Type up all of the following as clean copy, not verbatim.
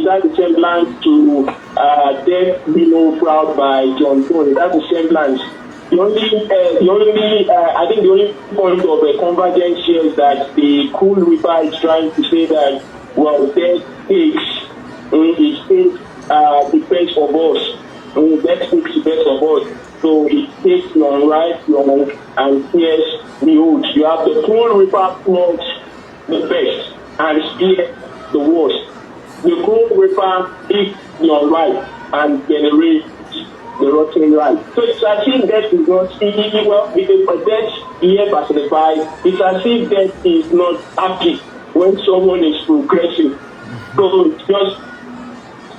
has a semblance to Death Below Proud by John Cone. That's a semblance. The only I think the only point of a convergence here is that the Cool Reaper is trying to say that, well, death takes the best of us. Death takes the best of us. So it takes your right, wrong, and here's the old. You have the Cool Reaper plots the best and steer the worst. The Cool Reaper takes your right and generates the rotten right. So it's as if death is not easy. Well, with a death here personified, it's as if death is not happy when someone is progressing. So it just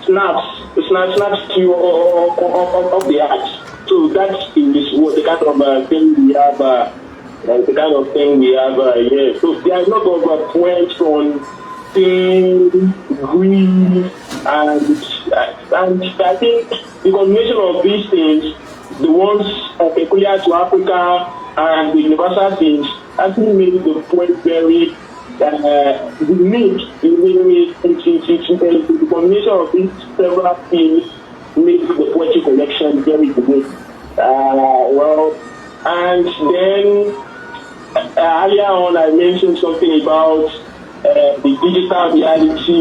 snaps you off the axe. So that's in this world, the kind of thing we have, here. So there are a lot of points on pain, grief, and I think the combination of these things, the ones peculiar to Africa and the universal things, actually make the point very unique. The combination of these several things makes the poetry collection very unique. And then earlier on I mentioned something about the digital reality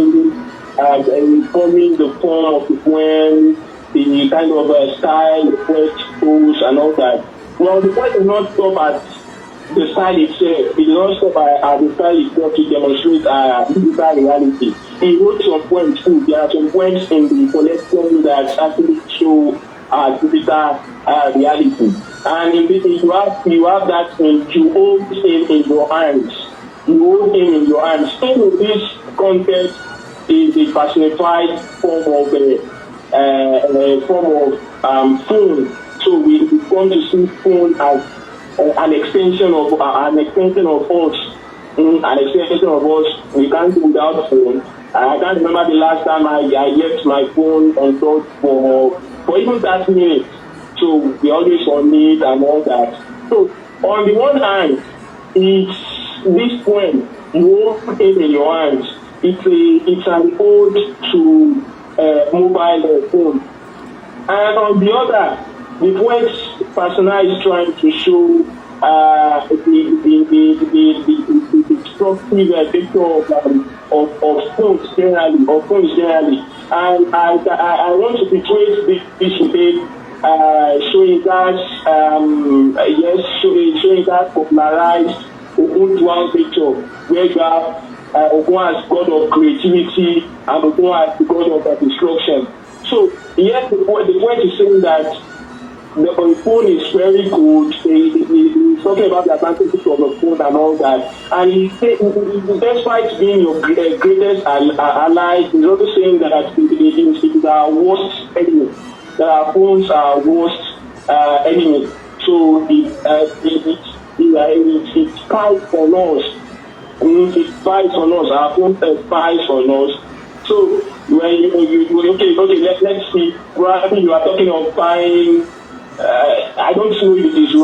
and informing the form of the poem, the kind of style, the poet pose and all that. Well, the poet does not stop at the style itself. It does not stop at the style itself to demonstrate digital reality. He wrote some poems too. There are some poems in the collection that actually show digital reality. And in this, you have that you hold him in your hands. You hold him in your hands. In this context is a personified form of phone. So we want to see phone as an extension of us. An extension of us. We can't do without phone. I can't remember the last time I left my phone on top for even 30 minutes. So we always on it and all that. So on the one hand, it's this poem, you hold it in your hands. It's an ode to mobile phone. And on the other, the poet's persona is trying to show the destructive picture of phones generally, and I want to portray this today, showing that popularized Ogun dual picture, where you have Ogun as God of creativity and Ogun as the God of destruction. So yes, the point is saying that the phone is very good. He's talking about the advantages of the phone and all that. And despite being your greatest ally, he's also saying that it is our worst enemy. That our phones are our worst enemy. So it spies on us. It spies on us. Our phone spies on us. So when let's see. Probably you are talking of buying. I don't know if it is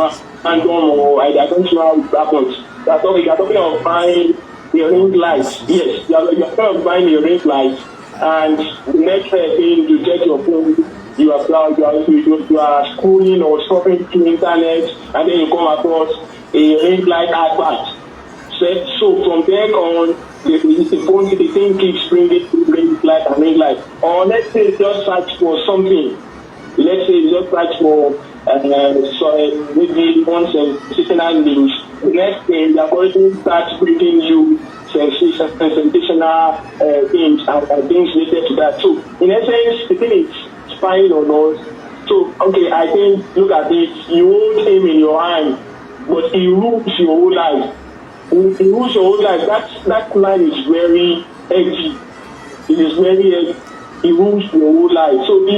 random or I don't know how it happens. You are talking of buying a ring light. Yes, you are talking of buying a ring light, and the next thing you check your phone, you are scrolling or surfing through internet, and then you come across a ring light advert. So from then on, the thing keeps bringing ring light and ring light. Or let's say just search for something. Let's say just search for maybe one sensational news. The next thing, the algorithm starts bringing you sensational things and things related to that. So in essence, the thing is spying on us. So okay, I think look at it. You hold him in your hand, but he rules your whole life. He rules your whole life. That line is very edgy. It is very edgy. He rules your whole life. So it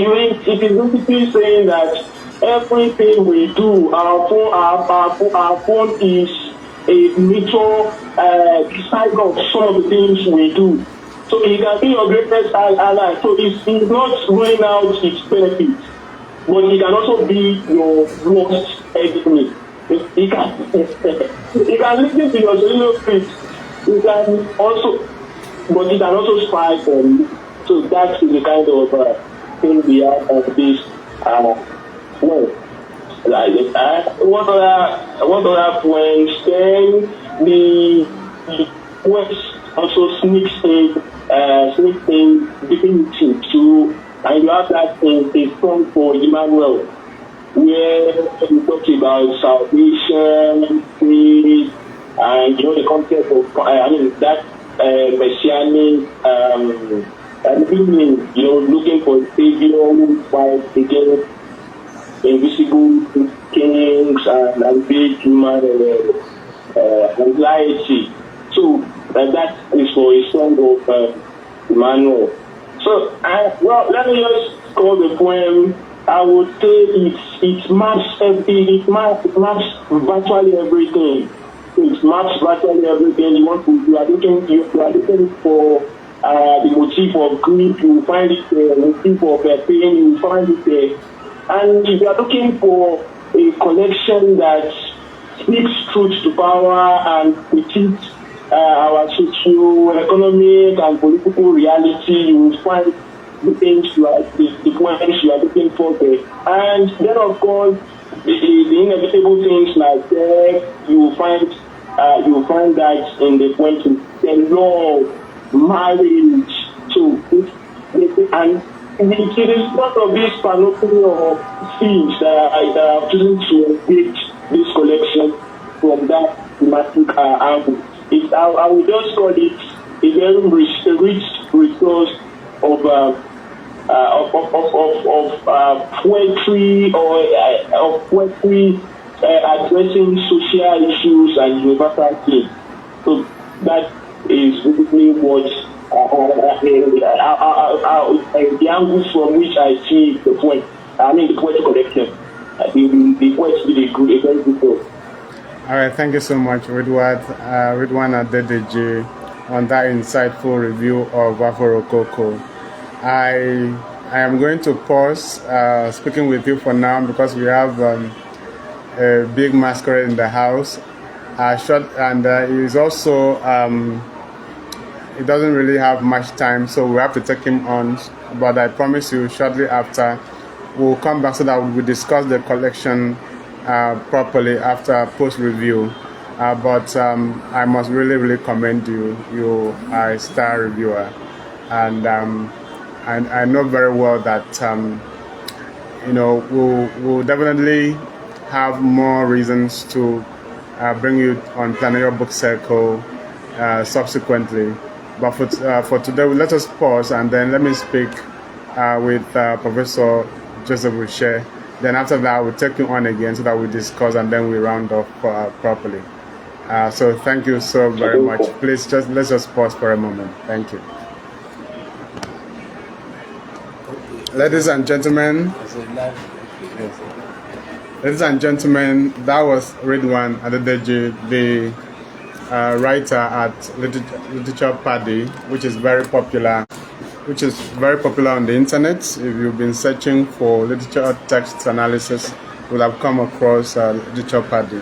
is basically saying that everything we do, our phone is a major cycle of some of the things we do. So it can be your greatest ally. So it's not ruling out its benefits, but it can also be your worst enemy. It can listen to your soliloquies. It can also spy on you. So that's the kind of thing we have on this. Well, what other points? Then the West also sneaks in divinity too, and you have that in a song for Emmanuel, where we talk about salvation, faith, and the concept of that messianic meaning, looking for a savior who fights against invisible kings and big human anxiety. So that is for a song of Emmanuel. So let me just call the poem. I would say it maps virtually everything. It maps virtually everything you want to do. You are looking for the motif of grief, you will find it there. The motif of pain, you will find it there. And if you are looking for a collection that speaks truth to power and critiques our socio-economic and political reality, you will find the things the points you are looking for there. And then, of course, the inevitable things like death, you will find that in the point of love, marriage. So and it is part of this panoply of themes that I chosen to engage this collection from that thematic angle. I would just call it a very rich resource of poetry of poetry addressing social issues and universal themes. So that is basically what the angles from which I see the poem. The poetry collection. The poetry did a very good job. All right, thank you so much, Ridwan Adedeji, on that insightful review of Afro Rococo. I am going to pause speaking with you for now because we have a big masquerade in the house. He's also he doesn't really have much time, so we have to take him on. But I promise you, shortly after, we'll come back so that we will discuss the collection properly after post review. But I must really commend you. You are a star reviewer, and I know very well that we'll definitely have more reasons to bring you on Planeyo Book Circle subsequently. But for today, let us pause and then let me speak with Professor Joseph Uche. Then after that, we'll take you on again so that we discuss and then we round off properly. So thank you so very much. Please let's just pause for a moment. Thank you. Ladies and gentlemen, that was Ridwan Adedeji, the writer at Literature Paddy, which is very popular on the internet. If you've been searching for literature text analysis, you will have come across Literature Paddy.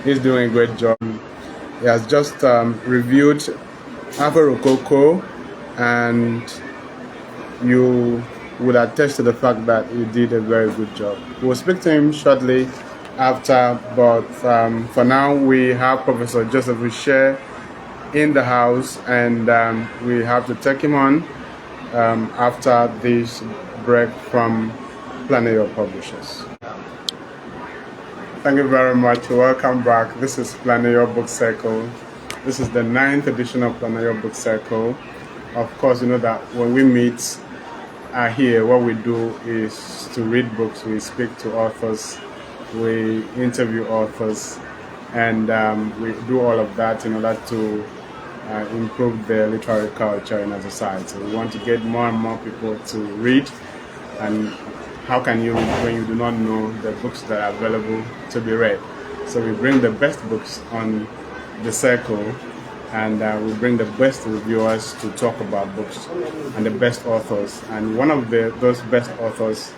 He's doing a great job. He has just reviewed Afro Rococo, and you would attest to the fact that he did a very good job. We'll speak to him shortly after, but for now we have Professor Joseph Uche in the house, and we have to take him on after this break from Planeyo Publishers. Thank you very much. Welcome back. This is Planeyo Book Circle. This is the 9th edition of Planeyo Book Circle. Of course, you know that when we meet here, what we do is to read books. We speak to authors, we interview authors, and we do all of that in order to improve the literary culture in our society. We want to get more and more people to read. And how can you read when you do not know the books that are available to be read? So we bring the best books on the circle, and we bring the best reviewers to talk about books and the best authors. And one of those best authors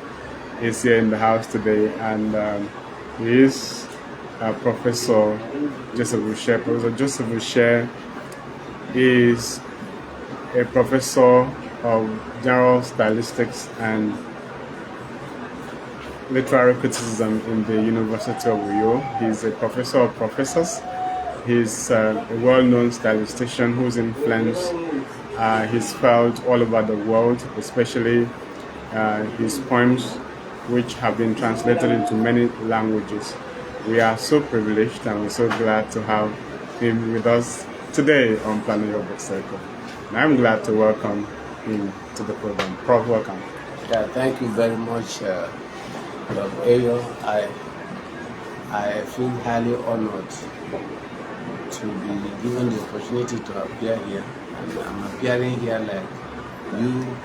is here in the house today, and he is Professor Joseph Uche. Professor Joseph Uche is a professor of general stylistics and literary criticism in the University of Uyo. He's a professor of professors. He's a well-known stylistician who's influenced his felt all over the world, especially his poems, which have been translated into many languages. We are so privileged and we're so glad to have him with us today on Planeyo Book Circle. And I'm glad to welcome him to the program. Prof, welcome. Yeah, thank you very much, Dr. Ayo. I feel highly honored to be given the opportunity to appear here. And I'm appearing here like you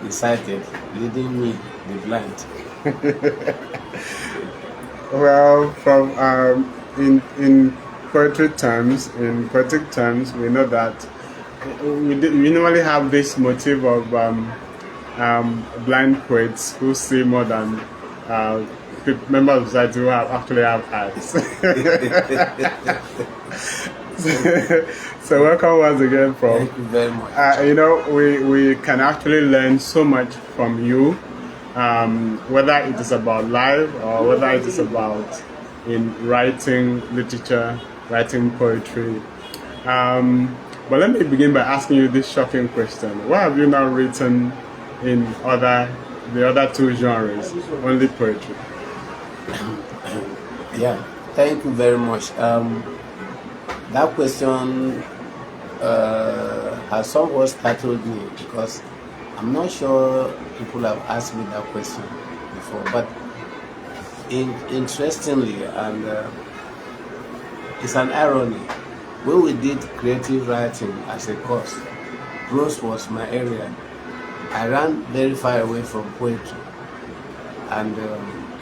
decided, leading me the blind. Well, from in poetic terms, we know that we normally have this motive of blind poets who see more than members of society who actually have eyes. So welcome once again, Prof. Thank you very much. You know, we can actually learn so much from you, whether it is about life or whether it is about in writing literature, writing poetry. But let me begin by asking you this shocking question: why have you not written in the other two genres, only poetry? Yeah, thank you very much. That question has somewhat startled me because I'm not sure people have asked me that question before. But interestingly, and it's an irony, when we did creative writing as a course, prose was my area. I ran very far away from poetry, and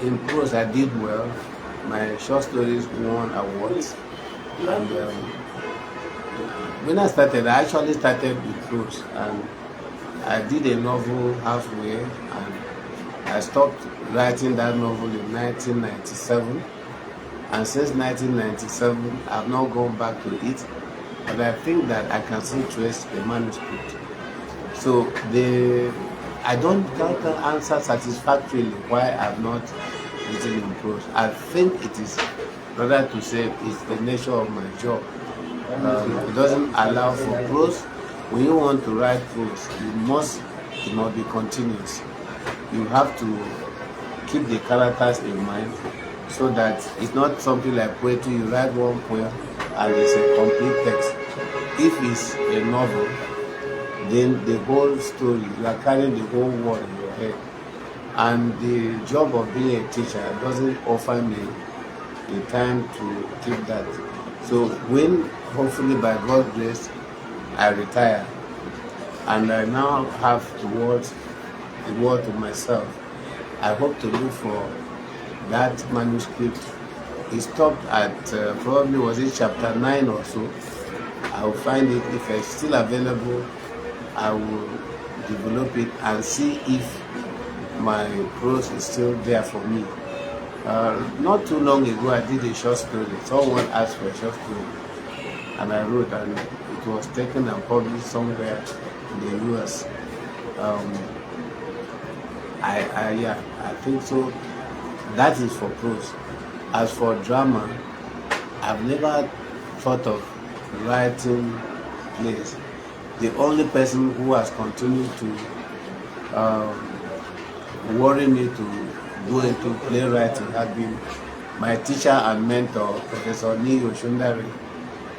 in prose I did well. My short stories won awards, and when I started, I actually started with prose, and I did a novel halfway, and I stopped writing that novel in 1997, and since 1997 I've not gone back to it, but I think that I can still trace the manuscript. So I can't answer satisfactorily why I've not written in prose. I think it is rather to say it's the nature of my job. It doesn't allow for prose. When you want to write prose, it must be continuous. You have to keep the characters in mind so that it's not something like poetry. You write one poem and it's a complete text. If it's a novel, then the whole story, you are carrying the whole world in your head. And the job of being a teacher doesn't offer me the time to keep that. So when, hopefully by God's grace, I retire, and I now have the world to myself, I hope to look for that manuscript. It stopped at probably was it chapter 9 or so. I will find it. If it's still available, I will develop it and see if my prose is still there for me. Not too long ago, I did a short story. Someone asked for a short story, and I wrote, and it was taken and published somewhere in the US. I think so. That is for prose. As for drama, I've never thought of writing plays. The only person who has continued to worry me to go into playwriting had been my teacher and mentor, Professor Planeyo.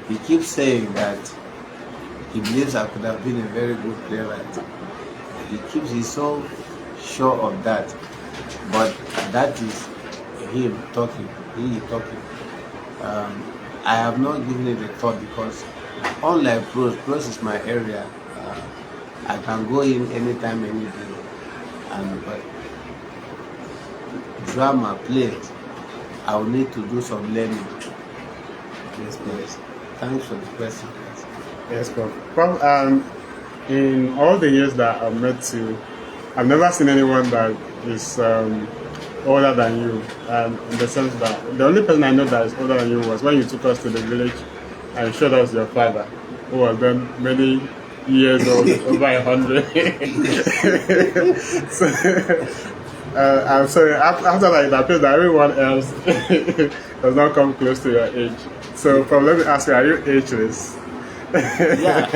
He keeps saying that he believes I could have been a very good playwright. He's so sure of that. But that is him talking, he talking. I have not given it a thought because unlike prose is my area. I can go in anytime, any day. But drama, plays, I will need to do some learning. Yes, please. Thanks for the question. Yes, Prof. Prof, in all the years that I've met you, I've never seen anyone that is older than you. In the sense that the only person I know that is older than you was when you took us to the village and showed us your father, who was then many years old, over 100. So, I'm sorry. After that, it appears that everyone else does not come close to your age. So, let me ask you: are you ageless? Yeah,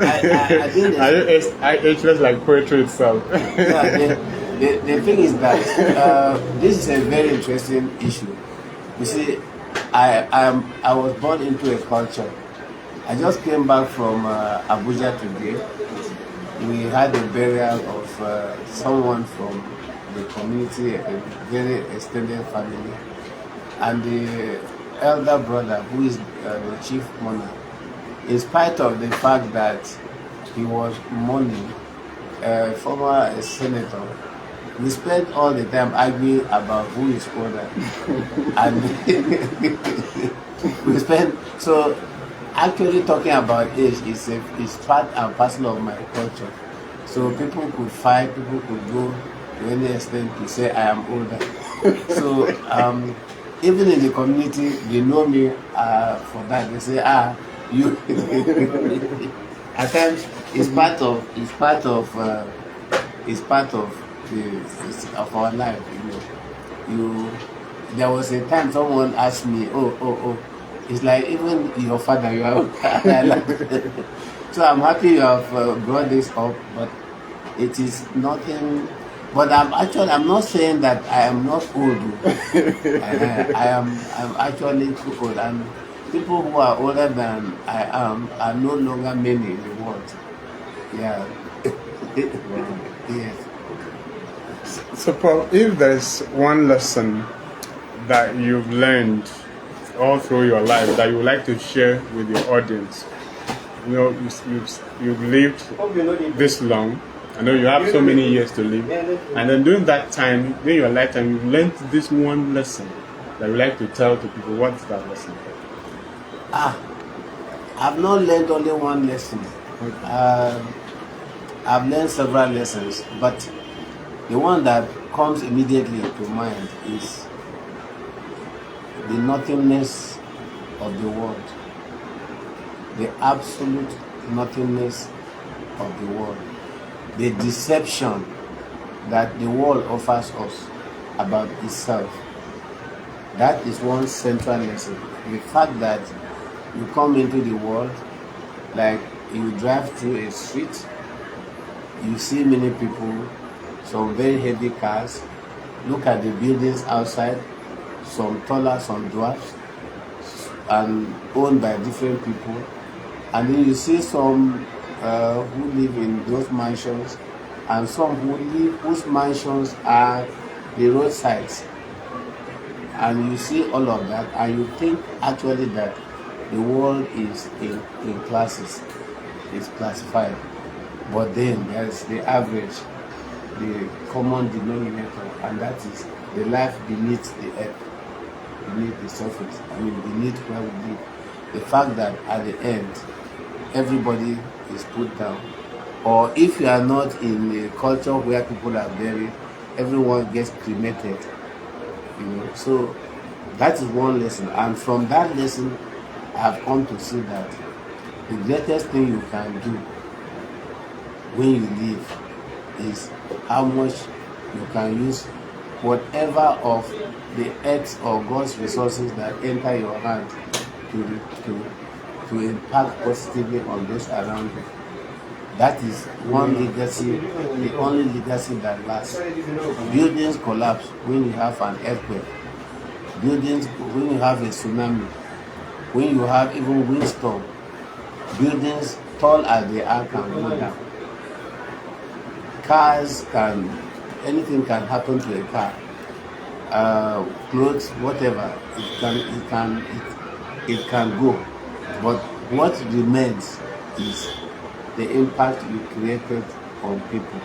I didn't. Are you ageless like poetry itself? Yeah, the thing is that this is a very interesting issue. You see, I was born into a culture. I just came back from Abuja today. We had a burial of someone from the community, a very extended family, and the elder brother, who is the chief mourner, in spite of the fact that he was mourning, former senator, we spent all the time arguing about who is older, and we spent so. Actually, talking about age is part and parcel of my culture. So people could fight, people could go to any extent to say I am older. So even in the community, they know me for that. They say, you. At times, it's part of our life. There was a time someone asked me, oh. It's like even your father, you are. So I'm happy you have brought this up, but it is nothing. But I'm not saying that I am not old. I'm actually too old, and people who are older than I am are no longer many in the world. Yeah. Yes. So, Paul, if there's one lesson that you've learned all through your life that you would like to share with your audience, you've lived this long. I know you have so many years to live, and then during that time, during your lifetime, you've learned this one lesson that you like to tell to people. What's that lesson? I've not learned only one lesson. Okay. I've learned several lessons, but the one that comes immediately to mind is the nothingness of the world, the absolute nothingness of the world, the deception that the world offers us about itself. That is one central lesson. The fact that you come into the world, like you drive through a street, you see many people, some very heavy cars, look at the buildings outside, some taller, some dwarfs, and owned by different people. And then you see some who live in those mansions, and some whose mansions are the roadsides. And you see all of that, and you think actually that the world is in classes, it's classified. But then there's the average, the common denominator, and that is the life beneath the earth, beneath the surface, beneath where we live. The fact that at the end, everybody is put down. Or if you are not in a culture where people are buried, everyone gets cremated. So that is one lesson. And from that lesson, I have come to see that the greatest thing you can do when you live is how much you can use whatever of the earth or God's resources that enter your hand to impact positively on those around you. That is one legacy, the only legacy that lasts. Buildings collapse when you have an earthquake. Buildings when you have a tsunami. When you have even windstorm. Buildings tall as they are can go down. Anything can happen to a car. Clothes, whatever, it can go. But what remains is the impact you created on people,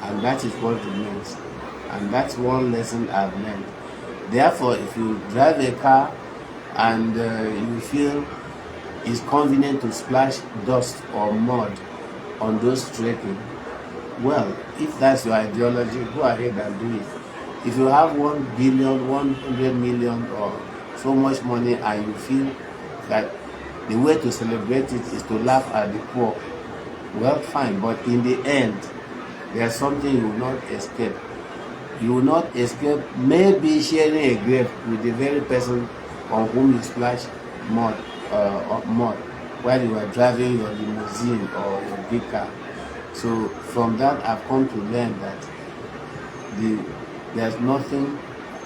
and that is what remains. And that's one lesson I've learned. Therefore, if you drive a car and you feel it's convenient to splash dust or mud on those trekking, well, if that's your ideology, go ahead and do it. If you have 1 billion, 100 million, or so much money, and you feel that the way to celebrate it is to laugh at the poor Well, fine, but in the end, there's something you will not escape. You will not escape maybe sharing a grave with the very person on whom you splash mud while you are driving your limousine or your big car. So from that, I've come to learn that there's nothing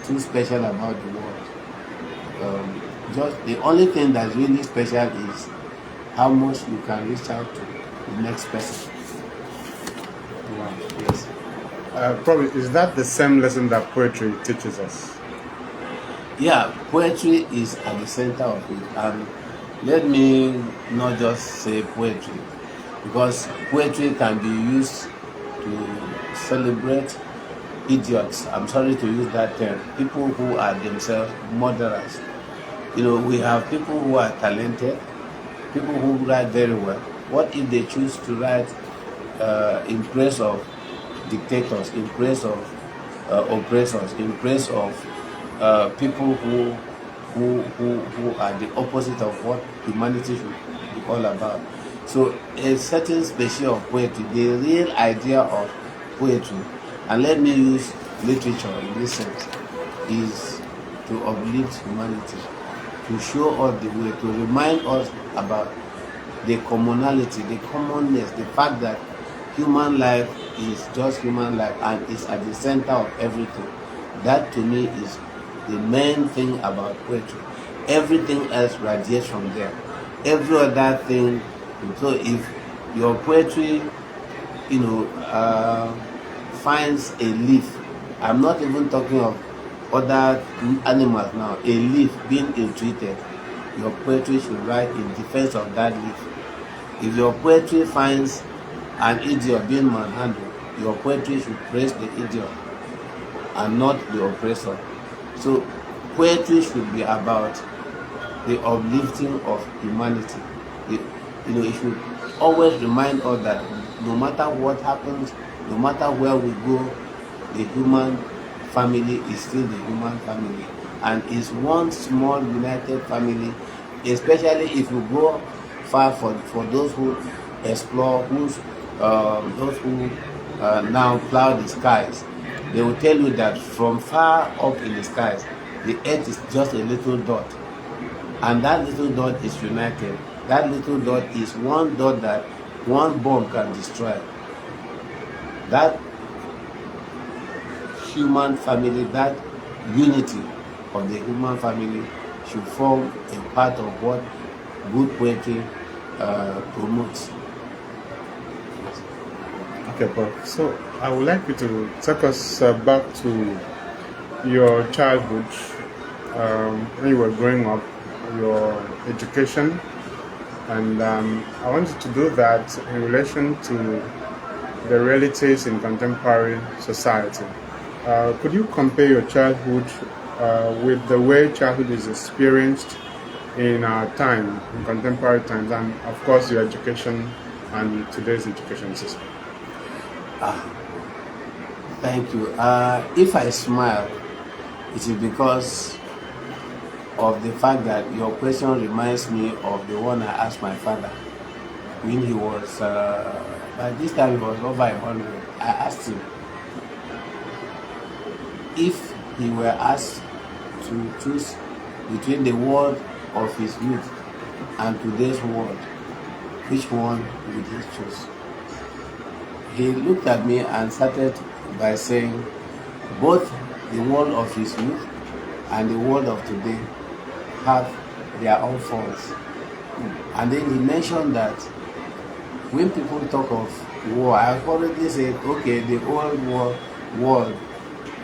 too special about the world. Just the only thing that's really special is how much you can reach out to the next person. Wow. Yes. Probably, is that the same lesson that poetry teaches us? Yeah, poetry is at the center of it, and let me not just say poetry, because poetry can be used to celebrate idiots. I'm sorry to use that term. People who are themselves murderers. We have people who are talented, people who write very well. What if they choose to write in praise of dictators, in praise of oppressors, in praise of people who are the opposite of what humanity should be all about? So a certain species of poetry, the real idea of poetry, and let me use literature in this sense, is to uplift humanity, to show us the way, to remind us about the commonality, the commonness, the fact that human life is just human life and is at the center of everything. That to me is the main thing about poetry. Everything else radiates from there. Every other thing. So if your poetry, finds a leaf, I'm not even talking of other animals now, a leaf being ill-treated, your poetry should write in defense of that leaf. If your poetry finds an idiot being manhandled, your poetry should praise the idiot and not the oppressor. So poetry should be about the uplifting of humanity. It should always remind us that no matter what happens, no matter where we go, the human family is still the human family, and is one small united family. Especially if you go far for those who explore, those who now plow the skies, they will tell you that from far up in the skies, the earth is just a little dot, and that little dot is united. That little dot is one dot that one bomb can destroy. That human family, that unity of the human family should form a part of what good poetry promotes. Okay, Bob. So I would like you to take us back to your childhood, when you were growing up, your education, and I want you to do that in relation to the realities in contemporary society. Could you compare your childhood with the way childhood is experienced in our time, in contemporary times, and of course your education and today's education system? Thank you. If I smile, it is because of the fact that your question reminds me of the one I asked my father when he was, by this time he was over 100. I asked him if he were asked to choose between the world of his youth and today's world, which one would he choose? He looked at me and started by saying both the world of his youth and the world of today have their own faults. And then he mentioned that when people talk of war, I've already said, okay, the old world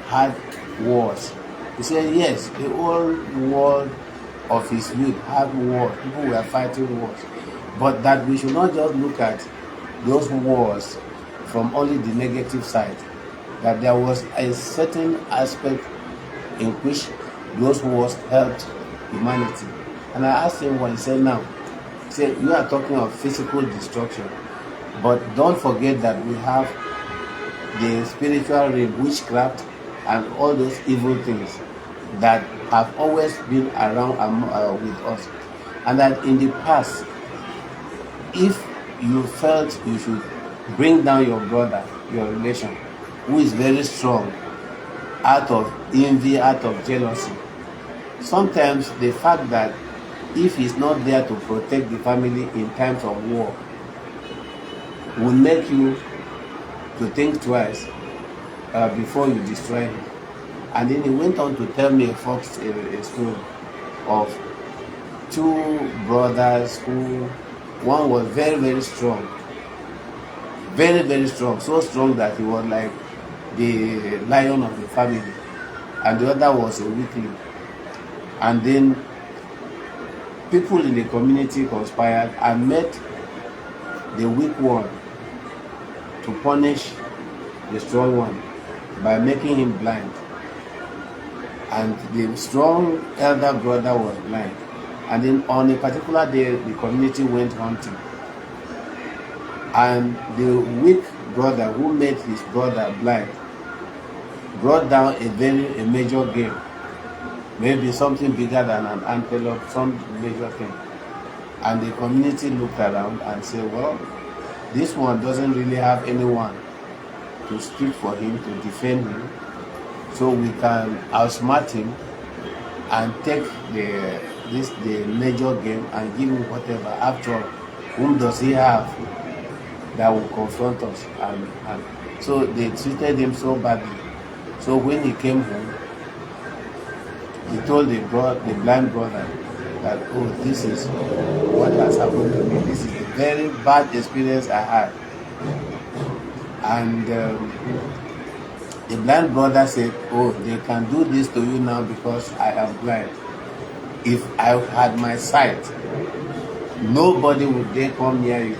had wars. He said, yes, the old world of his youth had wars. People were fighting wars. But that we should not just look at those wars from only the negative side. That there was a certain aspect in which those wars helped humanity. And I asked him what he said now. He said, you are talking of physical destruction, but don't forget that we have the spiritual realm, witchcraft, and all those evil things that have always been around with us. And that in the past, if you felt you should bring down your brother, your relation, who is very strong, out of envy, out of jealousy. Sometimes the fact that if he's not there to protect the family in times of war will make you to think twice before you destroy him. And then he went on to tell me a story of two brothers who, one was very, very strong, very, very strong, so strong that he was like the lion of the family, and the other was a weakling. And then people in the community conspired and made the weak one to punish the strong one by making him blind. And the strong elder brother was blind. And then on a particular day, the community went hunting. And the weak brother who made his brother blind brought down a major game. Maybe something bigger than an antelope, some major thing. And the community looked around and said, well, this one doesn't really have anyone to speak for him, to defend him. So we can outsmart him and take the major game and give him whatever. After all, whom does he have that will confront us? And so they treated him so badly. So when he came home, he told the blind brother that, oh, this is what has happened to me. This is a very bad experience I had. And the blind brother said, oh, they can do this to you now because I am blind. If I had my sight, nobody would dare come near you.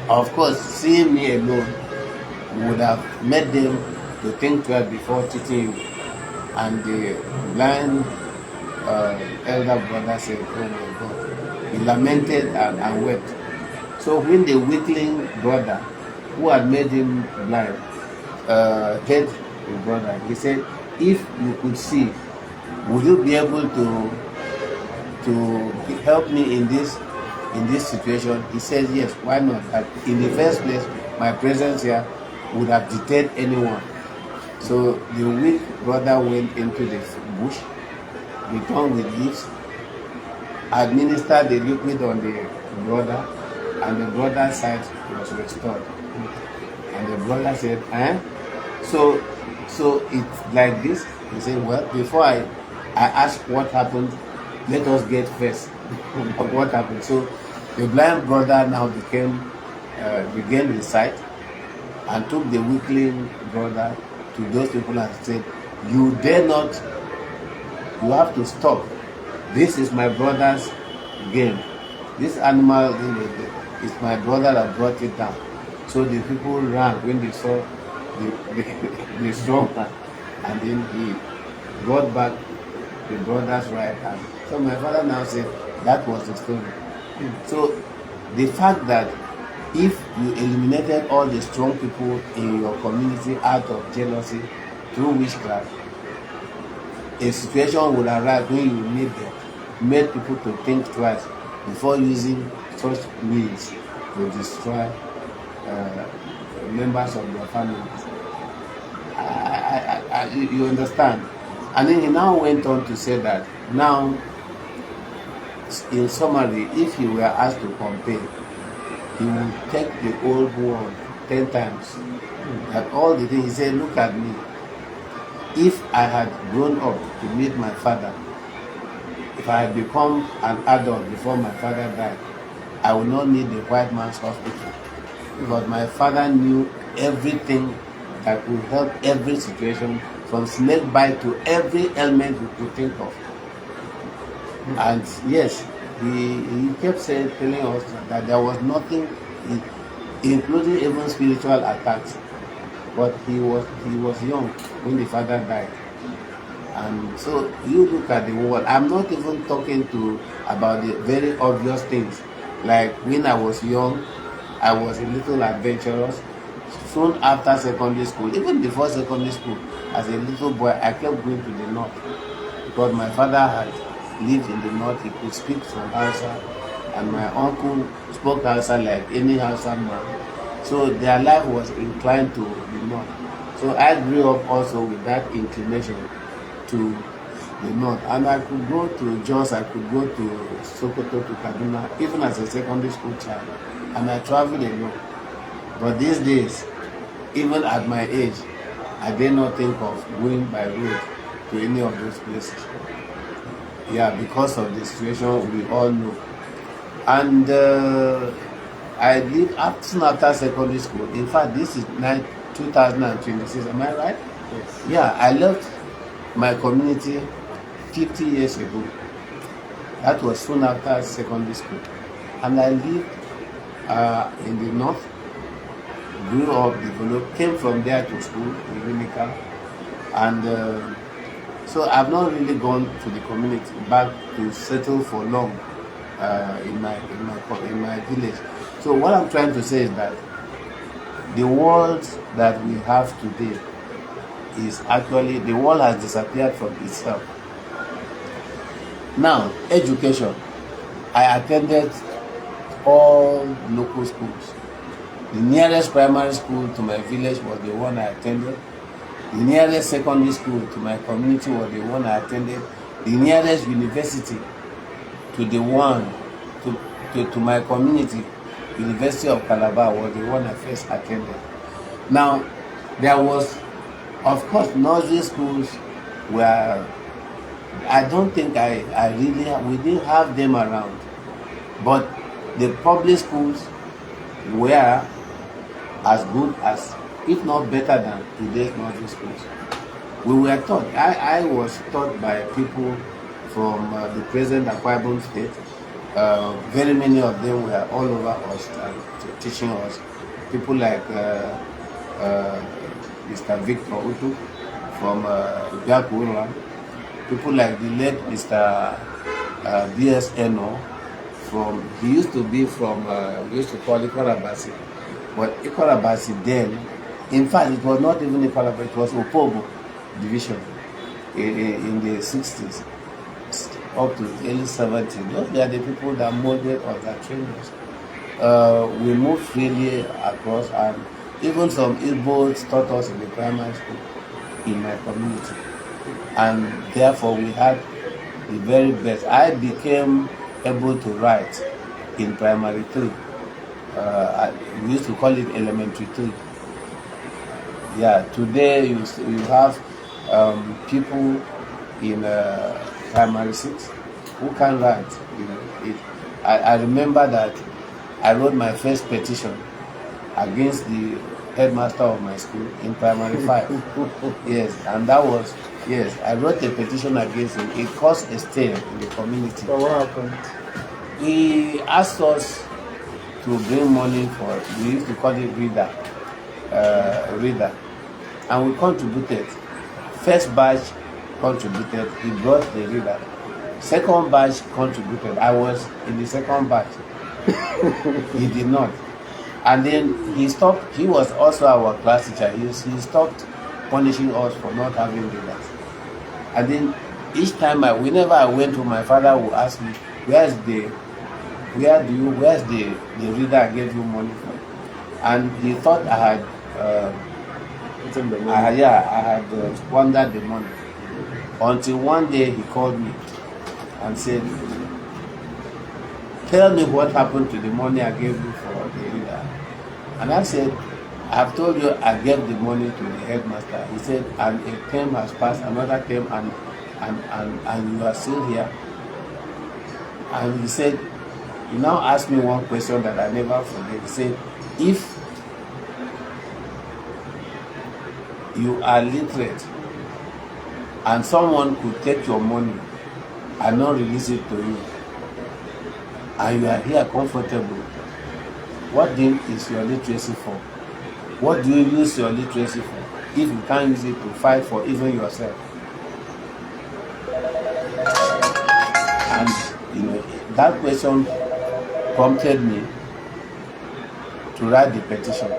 Of course, seeing me alone would have made them to think twice before treating you. And the blind elder brother said, oh my God. He lamented and wept. So when the weakling brother, who had made him blind, heard the brother, he said, if you could see, would you be able to help me in this situation? He said, yes, why not? But in the first place, my presence here would have deterred anyone. So the weak brother went into the bush, returned with leaves, administered the liquid on the brother, and the brother's sight was restored. And the brother said, eh? So it's like this. He said, well, before I ask what happened, let us get first of what happened. So the blind brother now regained his sight and took the weakling brother to those people and said, you dare not, you have to stop. This is my brother's game. This animal is my brother that brought it down. So the people ran when they saw the strong man, and then he brought back the brother's right hand. So my father now said that was the story. So the fact that if you eliminated all the strong people in your community out of jealousy through witchcraft, a situation would arise when you need them, made people to think twice before using such means to destroy members of your family. You understand? And then he now went on to say that now, in summary, if he were asked to compare, he would take the old world 10 times. That all the things, he said, look at me. If I had grown up to meet my father, if I had become an adult before my father died, I would not need the white man's hospital. Because my father knew everything that would help every situation, from snake bite to every ailment we could think of. And yes, he kept telling us that there was nothing, including even spiritual attacks. But he was young when the father died. And so you look at the world. I'm not even talking about the very obvious things. Like when I was young, I was a little adventurous. Soon after secondary school, even before secondary school, as a little boy, I kept going to the north because my father had lived in the north. He could speak some Hausa, and my uncle spoke Hausa like any Hausa man. So their life was inclined to the north. So I grew up also with that inclination to the north. And I could go to Jos, I could go to Sokoto, to Kaduna, even as a secondary school child. And I traveled alone. But these days, even at my age, I dare not think of going by road to any of those places. Yeah, because of the situation we all know. And I did soon after secondary school. In fact, this is 2026. Am I right? Yes. Yeah, I left my community 50 years ago. That was soon after secondary school. And I lived in the north, grew up, developed, came from there to school in Vinica. And so I've not really gone to the community back to settle for long in my village. So what I'm trying to say is that the world that we have today is actually, the world has disappeared from itself. Now, education. I attended all local schools. The nearest primary school to my village was the one I attended. The nearest secondary school to my community was the one I attended. The nearest university to the one to my community, University of Calabar, was the one I first attended. Now, there was, of course, nursery schools where I don't think we didn't have them around. But the public schools were as good as, if not better than, today's nursery schools. We were taught, I was taught by people from the present Akwa Ibom state. Very many of them were all over us teaching us. People like Mr. Victor Utu from Biakuran. People like the late Mr. BSNO from, he used to be from, we used to call Ikorabasi. But Ikorabasi then, in fact, it was not even Ikorabasi, it was Opobo division in the 60s up to early 70s. Those were the people that molded us, that trained us. We moved freely across, and even some Igbos taught us in the primary school in my community. And therefore we had the very best. I became able to write in primary 3. We used to call it elementary 3. Yeah, today you have people in primary 6 who can write. You know, I remember that I wrote my first petition against the headmaster of my school in primary 5. Yes, and that was, yes, I wrote a petition against him. It caused a stain in the community. So what happened? He asked us to bring money for, we used to call it reader, and we contributed. First batch contributed, he brought the reader. Second batch contributed. I was in the second batch. He did not. And then he stopped. He was also our class teacher. He stopped punishing us for not having readers. And then each time whenever I went to, my father would ask me, where's the reader I gave you money for? And he thought I had squandered the money. Until one day he called me and said, tell me what happened to the money I gave you for the reader. And I said, I've told you I gave the money to the headmaster. He said, and a term has passed, another term, and you are still here. And he said, you now ask me one question that I never forget. He said, if you are literate and someone could take your money and not release it to you, and you are here comfortable, what then is your literacy for? What do you use your literacy for if you can't use it to fight for even yourself? And you know, that question prompted me to write the petition.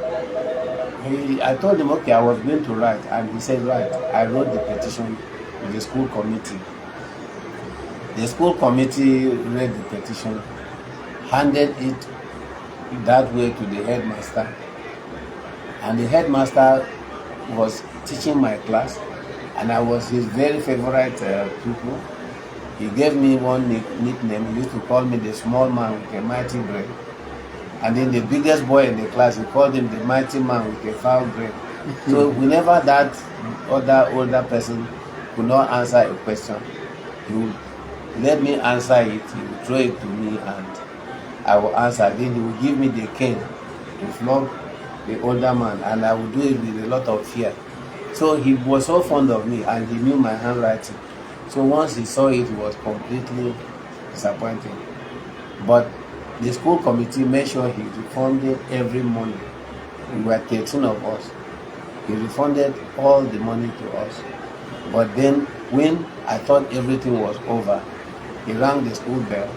I told him, okay, I was going to write, and he said, right. I wrote the petition with the school committee. The school committee read the petition, handed it that way to the headmaster. And the headmaster was teaching my class, and I was his very favorite pupil. He gave me one nickname. He used to call me the small man with a mighty brain. And then the biggest boy in the class, he called him the mighty man with a foul brain. So whenever that older person could not answer a question, he would let me answer it. He would throw it to me, and I will answer. Then he would give me the cane to flog the older man, and I would do it with a lot of fear. So he was so fond of me, and he knew my handwriting. So once he saw it, he was completely disappointed. But the school committee made sure he refunded every money. We were 13 of us. He refunded all the money to us. But then when I thought everything was over, he rang the school bell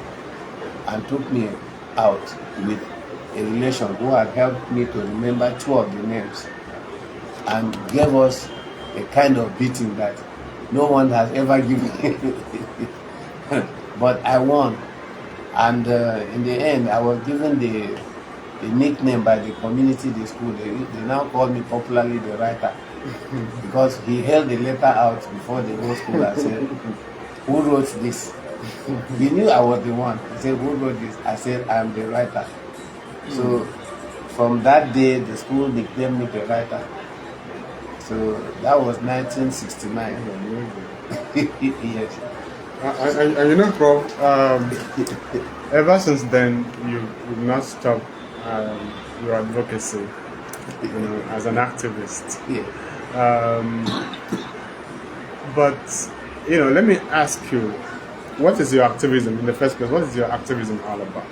and took me out with a relation who had helped me to remember 2 of the names, and gave us a kind of beating that no one has ever given. But I won, and in the end I was given the nickname by the community, the school. They now call me popularly the writer, because he held the letter out before the whole school and said, "Who wrote this?" He knew I was the one. He said, "Who wrote this?" I said, "I am the writer." So from that day, the school nicknamed me the writer. So that was 1969. Yes. And you know, Prof, ever since then, you've not stopped your advocacy, as an activist. Yeah. But, let me ask you, what is your activism in the first place? What is your activism all about?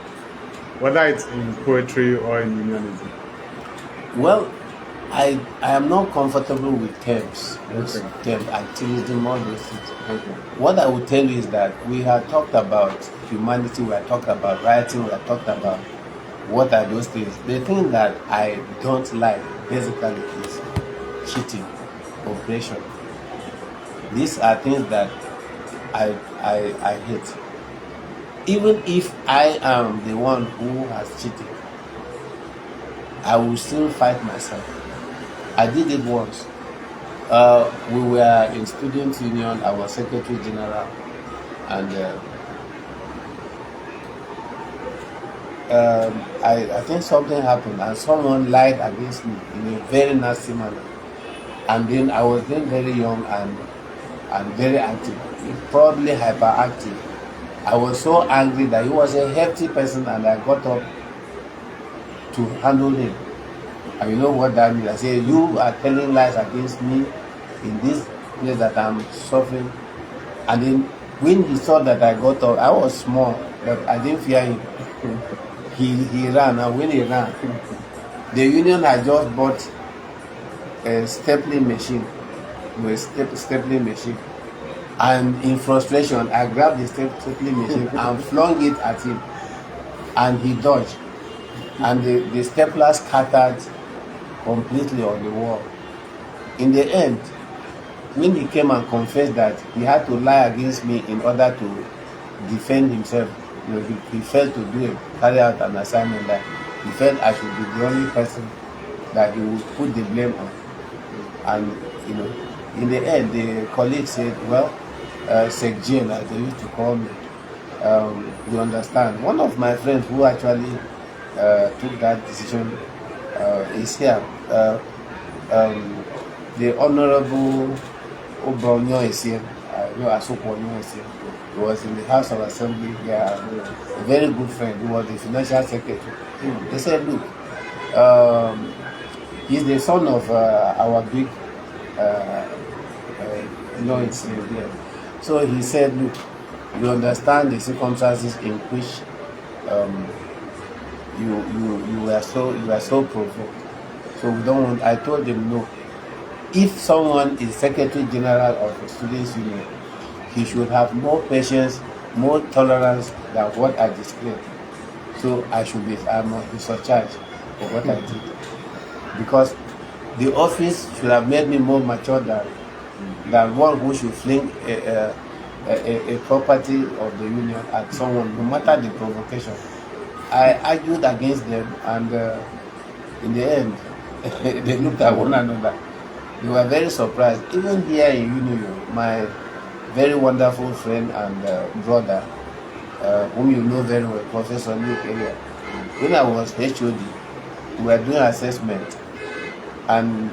Whether it's in poetry or in unionism? Well, I am not comfortable with terms, terms, activism, all those things. Okay. What I will tell you is that we have talked about humanity, we have talked about writing, we have talked about what are those things. The thing that I don't like basically is cheating, oppression. These are things that I hate. Even if I am the one who has cheated, I will still fight myself. I did it once. We were in student union. I was secretary general, and I think something happened, and someone lied against me in a very nasty manner. And then I was then very young and very active, probably hyperactive. I was so angry that he was a hefty person, and I got up to handle him. And you know what that means? I said, "You are telling lies against me in this place that I'm suffering." And then when he saw that I got up, I was small, but I didn't fear him. He ran, and when he ran, the union had just bought a stapling machine, stapling machine. And in frustration, I grabbed the stapling machine and flung it at him, and he dodged. And the stapler scattered completely on the wall. In the end, when he came and confessed that he had to lie against me in order to defend himself, he felt to carry out an assignment that he felt I should be the only person that he would put the blame on. And in the end, the colleague said, "Well, Sekjen, as they used to call me, you understand." One of my friends who actually took that decision is here. The Honorable Obronyo is here. He was in the House of Assembly. A very good friend. He was the financial secretary. They said, "Look, he's the son of our big Lawrence here." So he said, "Look, you understand the circumstances in which you were so provoked. So we don't want." I told him, "No. If someone is Secretary General of the Students' Union, he should have more patience, more tolerance than what I displayed. So I must be surcharged for what I did. Because the office should have made me more mature than one who should fling a property of the union at someone, no matter the provocation." I argued against them, and in the end, they looked at one another. They were very surprised. Even here in Union, my very wonderful friend and brother, whom you know very well, Professor Luke Area, when I was HOD, we were doing assessment, and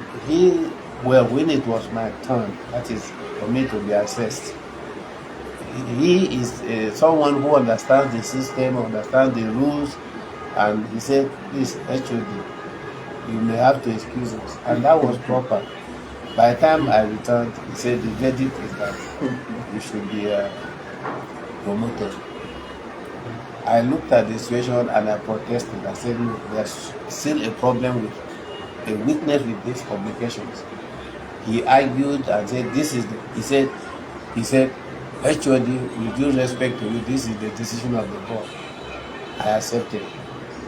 when it was my turn, that is for me to be assessed, he is someone who understands the system, understands the rules, and he said, please, HOD, you may have to excuse us. And that was proper. By the time I returned, he said the verdict is that you should be promoted. I looked at the situation and I protested. I said, no, there's still a problem with a weakness with these publications. He argued and said, he said, HOD, with due respect to you, this is the decision of the board. I accepted.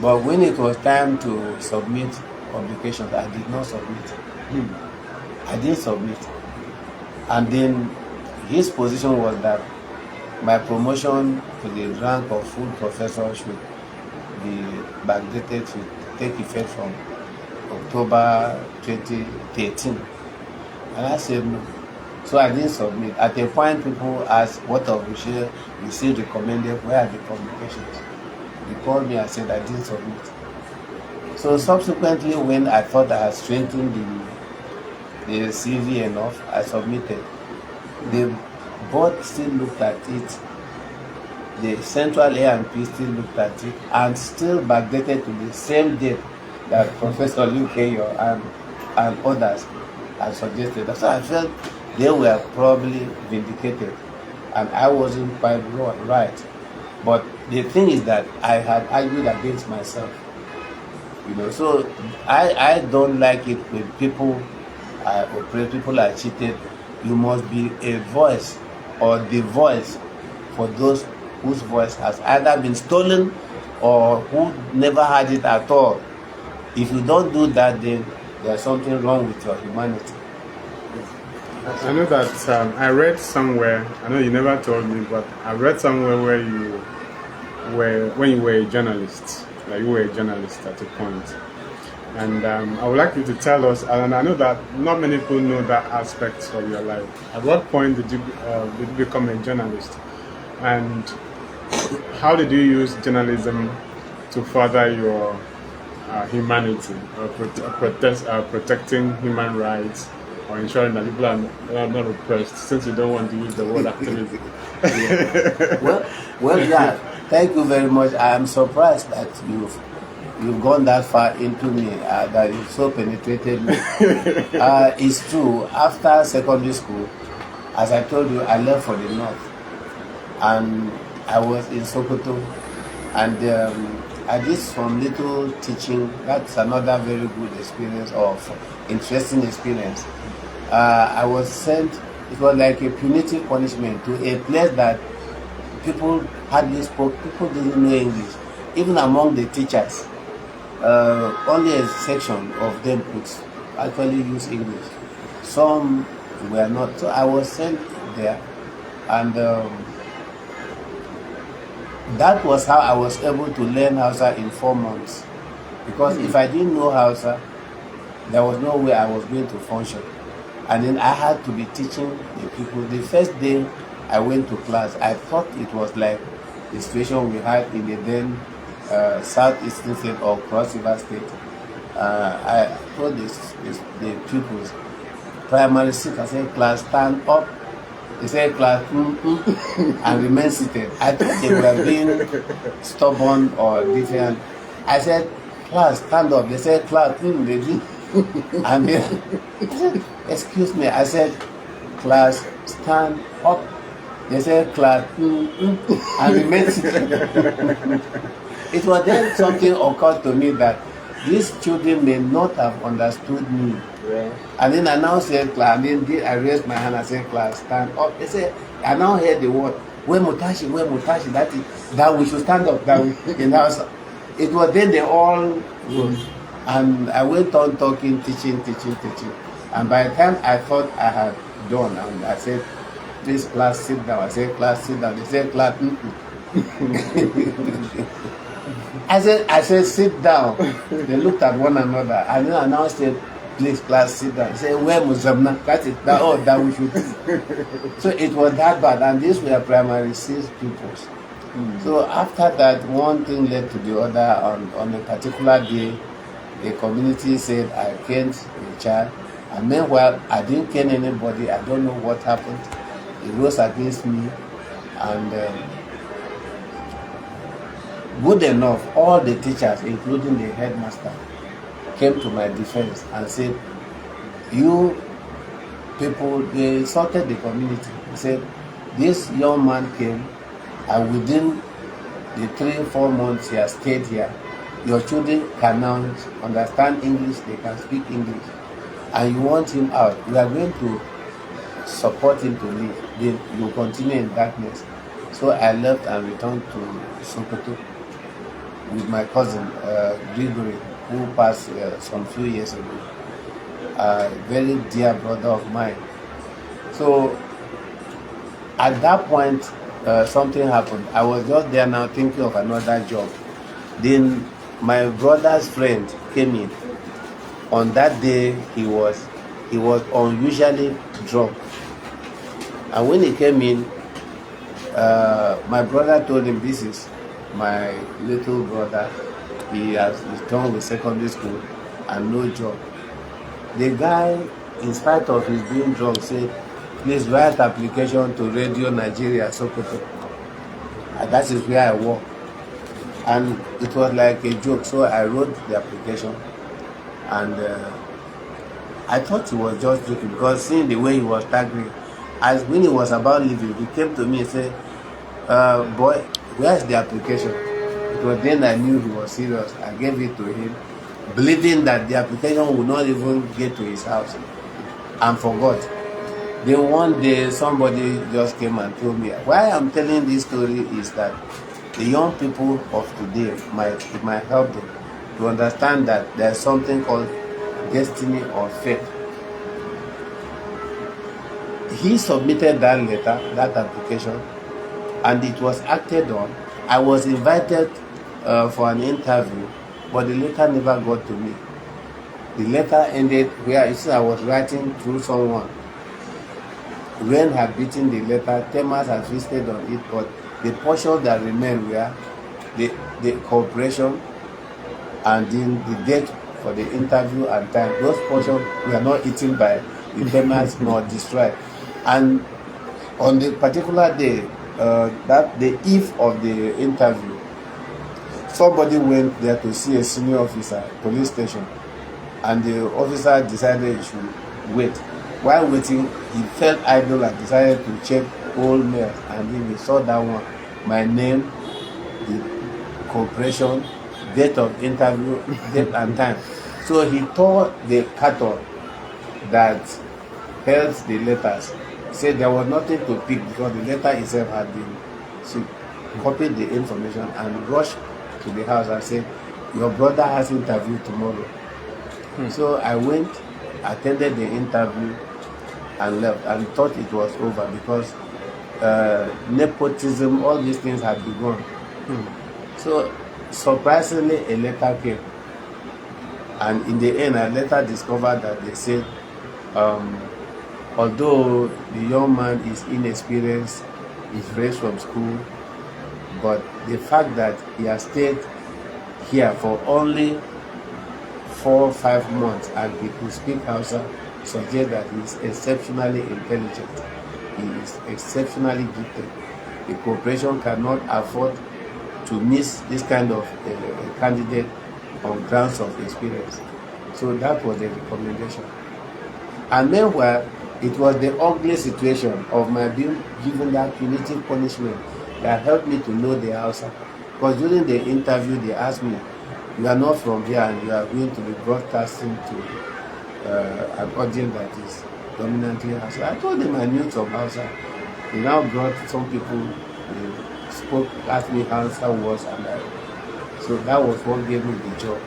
But when it was time to submit publications, I did not submit. I didn't submit. And then his position was that my promotion to the rank of full professor should be backdated to take effect from October 2013. And I said no. So I didn't submit. At a point, people asked, what of we still recommended, where are the publications? They called me and said I didn't submit. So subsequently, when I thought I had strengthened the CV enough, I submitted. The board still looked at it. The central A&P still looked at it and still backdated to the same date that Professor Lukeyo and others had suggested. So I felt they were probably vindicated and I wasn't quite right. But the thing is that I had argued against myself. So I don't like it when people are oppressed, people are cheated. You must be a voice or the voice for those whose voice has either been stolen or who never had it at all. If you don't do that, then there's something wrong with your humanity. I know that I read somewhere, I know you never told me, but I read somewhere where when you were a journalist, like you were a journalist at a point. And I would like you to tell us, and I know that not many people know that aspect of your life. At what point did you become a journalist? And how did you use journalism to further your humanity, or protecting human rights, or ensuring that people are not oppressed, since you don't want to use the word activism? Well, yeah. Thank you very much. I am surprised that you've gone that far into me, that you've so penetrated me. It's true. After secondary school, as I told you, I left for the north, and I was in Sokoto, and I did some little teaching. That's another very good experience, of interesting experience. I was sent. It was like a punitive punishment to a place that people hardly spoke. People didn't know English. Even among the teachers, only a section of them could actually use English. Some were not. So I was sent there, and that was how I was able to learn Hausa in 4 months. Because if I didn't know Hausa, there was no way I was going to function. And then I had to be teaching the people. The first day I went to class, I thought it was like the situation we had in the then southeastern state or Cross River State. I told the pupils, primary 6, I said, class, stand up. They said, class, and remain seated. I thought they were being stubborn or different. I said, class, stand up. They said, class, they did. And then, excuse me, I said, class, stand up. They said, class, and remain seated. It was then something occurred to me that these children may not have understood me. Yeah. And then I now said, class, and then I raised my hand and said, class, stand up. They said, I now heard the word, where Mutashi, that we should stand up, that we, in house. It was then they all rose. And I went on talking, teaching. And by the time I thought I had done, and I said, please, class, sit down. I said, class, sit down. They said, class, I said, sit down. They looked at one another, and then I now said, please, class, sit down. Say, where Muzamna? That's it. That we should do. So it was that bad, and these were primary 6 pupils. So after that, one thing led to the other. On a particular day, the community said I caned a child, and meanwhile I didn't cane anybody. I don't know what happened. It rose against me, and good enough, all the teachers, including the headmaster, came to my defense and said, you people, they insulted the community. They said, this young man came, and within the 3-4 months he has stayed here, your children can now understand English, they can speak English, and you want him out. We are going to support him to leave. Then you continue in darkness. So I left and returned to Sokoto with my cousin Gregory, who passed some few years ago, a very dear brother of mine. So at that point, something happened. I was just there now thinking of another job. Then my brother's friend came in. On that day, he was unusually drunk. And when he came in, my brother told him, this is my little brother. He's done with secondary school and no job. The guy, in spite of his being drunk, said, please write application to Radio Nigeria Sokoto. And that is where I work. And it was like a joke, so I wrote the application. And I thought he was just joking, because seeing the way he was staggering, as when he was about leaving, he came to me and said, boy, where's the application? It was then I knew he was serious. I gave it to him, believing that the application would not even get to his house, and forgot. Then one day somebody just came and told me. Why I'm telling this story is that the young people of today it might help them to understand that there's something called destiny or fate. He submitted that letter, that application, and it was acted on. I was invited for an interview, but the letter never got to me. The letter ended where I was writing through someone. Rain had beaten the letter, termites had feasted on it, but the portion that remained were the cooperation and then the date for the interview and time. Those portions were not eaten by the termites nor destroyed. And on the particular day, that the eve of the interview, somebody went there to see a senior officer, police station, and the officer decided he should wait. While waiting, he felt idle and decided to check all mails, and then he saw that one, my name, the cooperation, date of interview, date and time. So he tore the carton that held the letters. Said there was nothing to pick because the letter itself had been. So copied the information and rushed to the house and said, your brother has interview tomorrow. So I went, attended the interview and left, and thought it was over because nepotism, all these things had begun. So surprisingly, a letter came, and in the end I later discovered that they said, although the young man is inexperienced, he's raised from school, but the fact that he has stayed here for only 4 or 5 months and he could speak Hausa suggests that he is exceptionally intelligent. He is exceptionally gifted. The corporation cannot afford to miss this kind of candidate on grounds of experience. So that was the recommendation. And meanwhile, it was the ugly situation of my being given that punitive punishment that helped me to know the Hausa. Because during the interview, they asked me, you are not from here and you are going to be broadcasting to an audience that is dominantly Hausa. I told them I knew some Hausa. They now brought some people who spoke, asked me Hausa words, and so that was what gave me the job.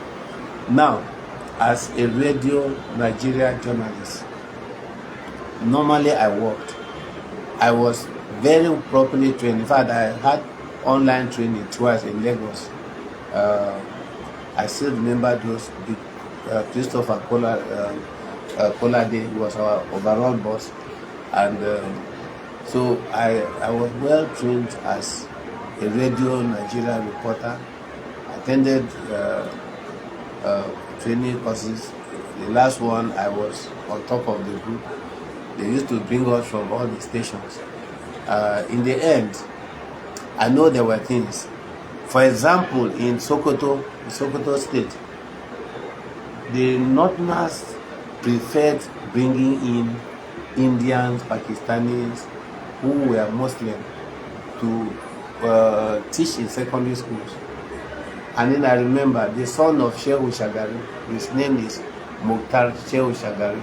Now, as a radio Nigeria journalist, normally I worked. I was very properly trained. In fact, I had online training twice in Lagos. Uh, I still remember those big Christopher Colade was our overall boss, and so I was well trained as a radio Nigeria reporter. Attended training courses. The last one I was on top of the group. They used to bring us from all the stations. In the end, I know there were things. For example, in Sokoto State, the Northerners preferred bringing in Indians, Pakistanis, who were Muslim, to teach in secondary schools. And then I remember the son of Shehu Shagari, his name is Mukhtar Shehu Shagari.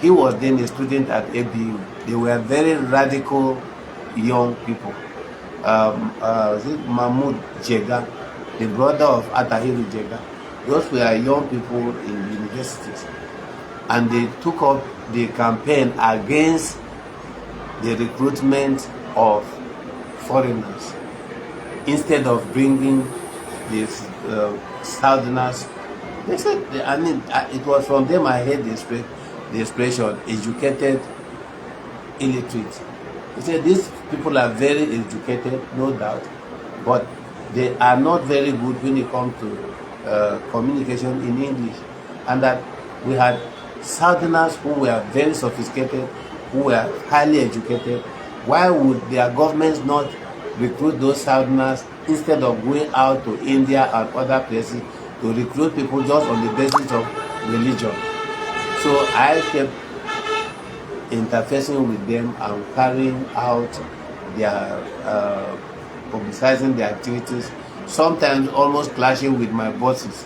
He was then a student at ABU. They were very radical young people. Mahmoud Jega, the brother of Atahiru Jega. Those were young people in universities. And they took up the campaign against the recruitment of foreigners instead of bringing the Southerners. They said, it was from them I heard the expression educated illiterate. They said these people are very educated, no doubt, but they are not very good when it comes to communication in English. And that we had Southerners who were very sophisticated, who were highly educated. Why would their governments not recruit those Southerners instead of going out to India and other places to recruit people just on the basis of religion? So I kept interfacing with them and carrying out their publicizing their activities, sometimes almost clashing with my bosses,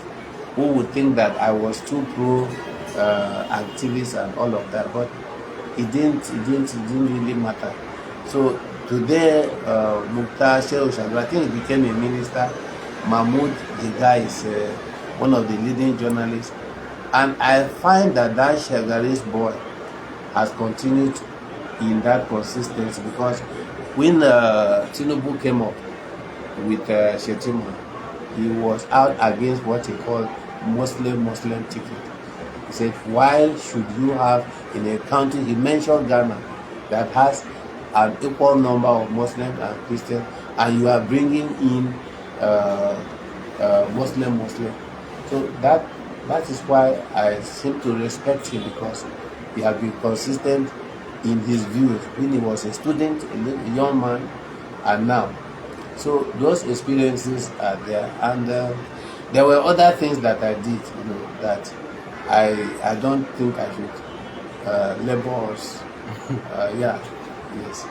who would think that I was too pro activist and all of that, but it didn't really matter. So today, Mukhtar Shehu Shagari, I think he became a minister. Mahmoud, the guy, is one of the leading journalists, and I find that Shagari's boy has continued in that consistency, because when Tinubu came up with Shetima, he was out against what he called Muslim ticket. He said, why should you have in a country, he mentioned Ghana, that has an equal number of Muslims and Christians, and you are bringing in Muslim. So that is why I seem to respect him, because he has been consistent in his views when he was a student, a young man, and now. So those experiences are there, and there were other things that I did, that I don't think I should label us. Yeah, yes.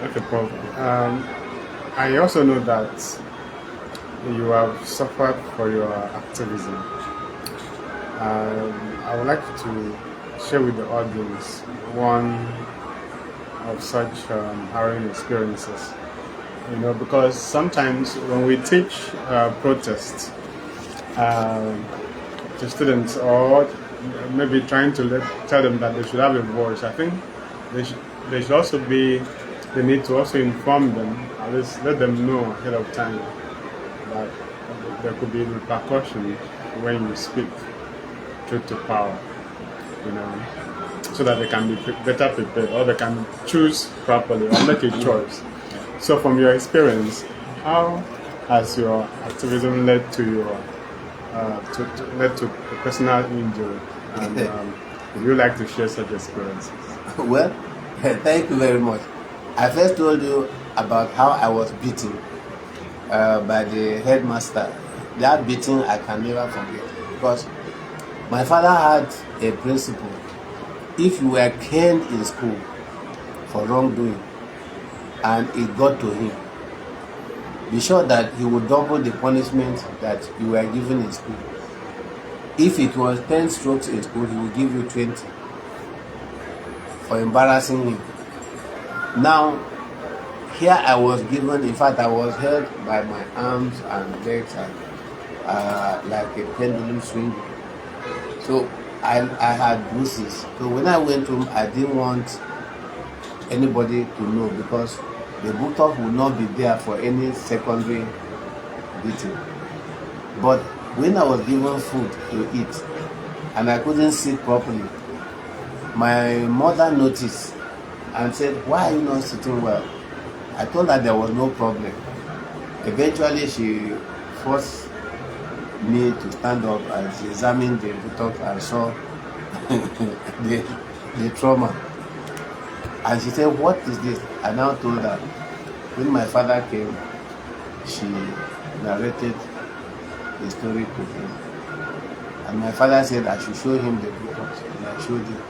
Okay, Paul. I also know that you have suffered for your activism. I would like to share with the audience one of such harrowing experiences. Because sometimes when we teach protest to students, or maybe trying to tell them that they should have a voice, I think they should also be the need to also inform them, at least let them know ahead of time that there could be repercussions when you speak truth to power, so that they can be better prepared, or they can choose properly or make a choice. So from your experience, how has your activism led to your led to personal injury? And would you like to share such experiences? Well, thank you very much. I first told you about how I was beaten by the headmaster. That beating I can never forget, because my father had a principle: if you were caned in school for wrongdoing and it got to him, be sure that he would double the punishment that you were given in school. If it was 10 strokes in school, he would give you 20 for embarrassing him. Now, here I was given, in fact, I was held by my arms and legs and like a pendulum swing. So I had bruises. So when I went home, I didn't want anybody to know, because the book would not be there for any secondary beating. But when I was given food to eat and I couldn't sit properly, my mother noticed and said, "Why are you not sitting well?" I told her there was no problem. Eventually, she forced me to stand up and she examined the buttock and saw the trauma. And she said, "What is this?" I now told her. When my father came, she narrated the story to him. And my father said I should show him the buttock, and I showed him.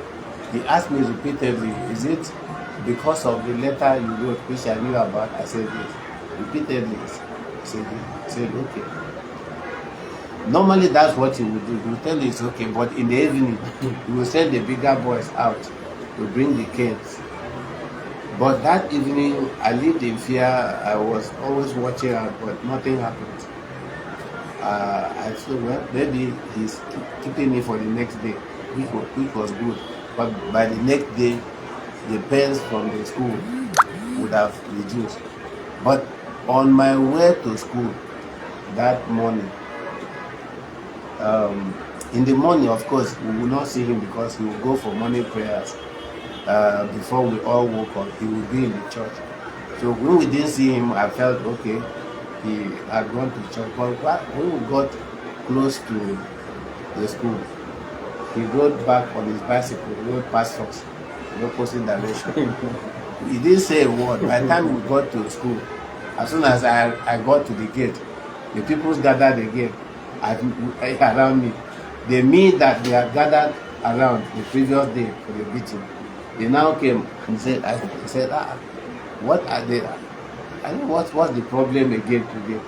He asked me repeatedly, "Is it because of the letter you wrote, which I knew about?" I said yes. Repeatedly, he said, okay. Normally, that's what he would do. He would tell you it's okay, but in the evening, he will send the bigger boys out to bring the kids. But that evening, I lived in fear. I was always watching out, but nothing happened. I thought, well, maybe he's keeping me for the next day, which was good. But by the next day, the pens from the school would have reduced. But on my way to school that morning, in the morning, of course, we will not see him because he will go for morning prayers. Before we all woke up, he would be in the church. So when we didn't see him, I felt okay, he had gone to church. But when we got close to the school, he rode back on his bicycle, rode past us in the opposite direction. He didn't say a word. By the time we got to school, as soon as I got to the gate, the people gathered again around me. They mean that they had gathered around the previous day for the beating. They now came and said, what are they? I know what's the problem again today.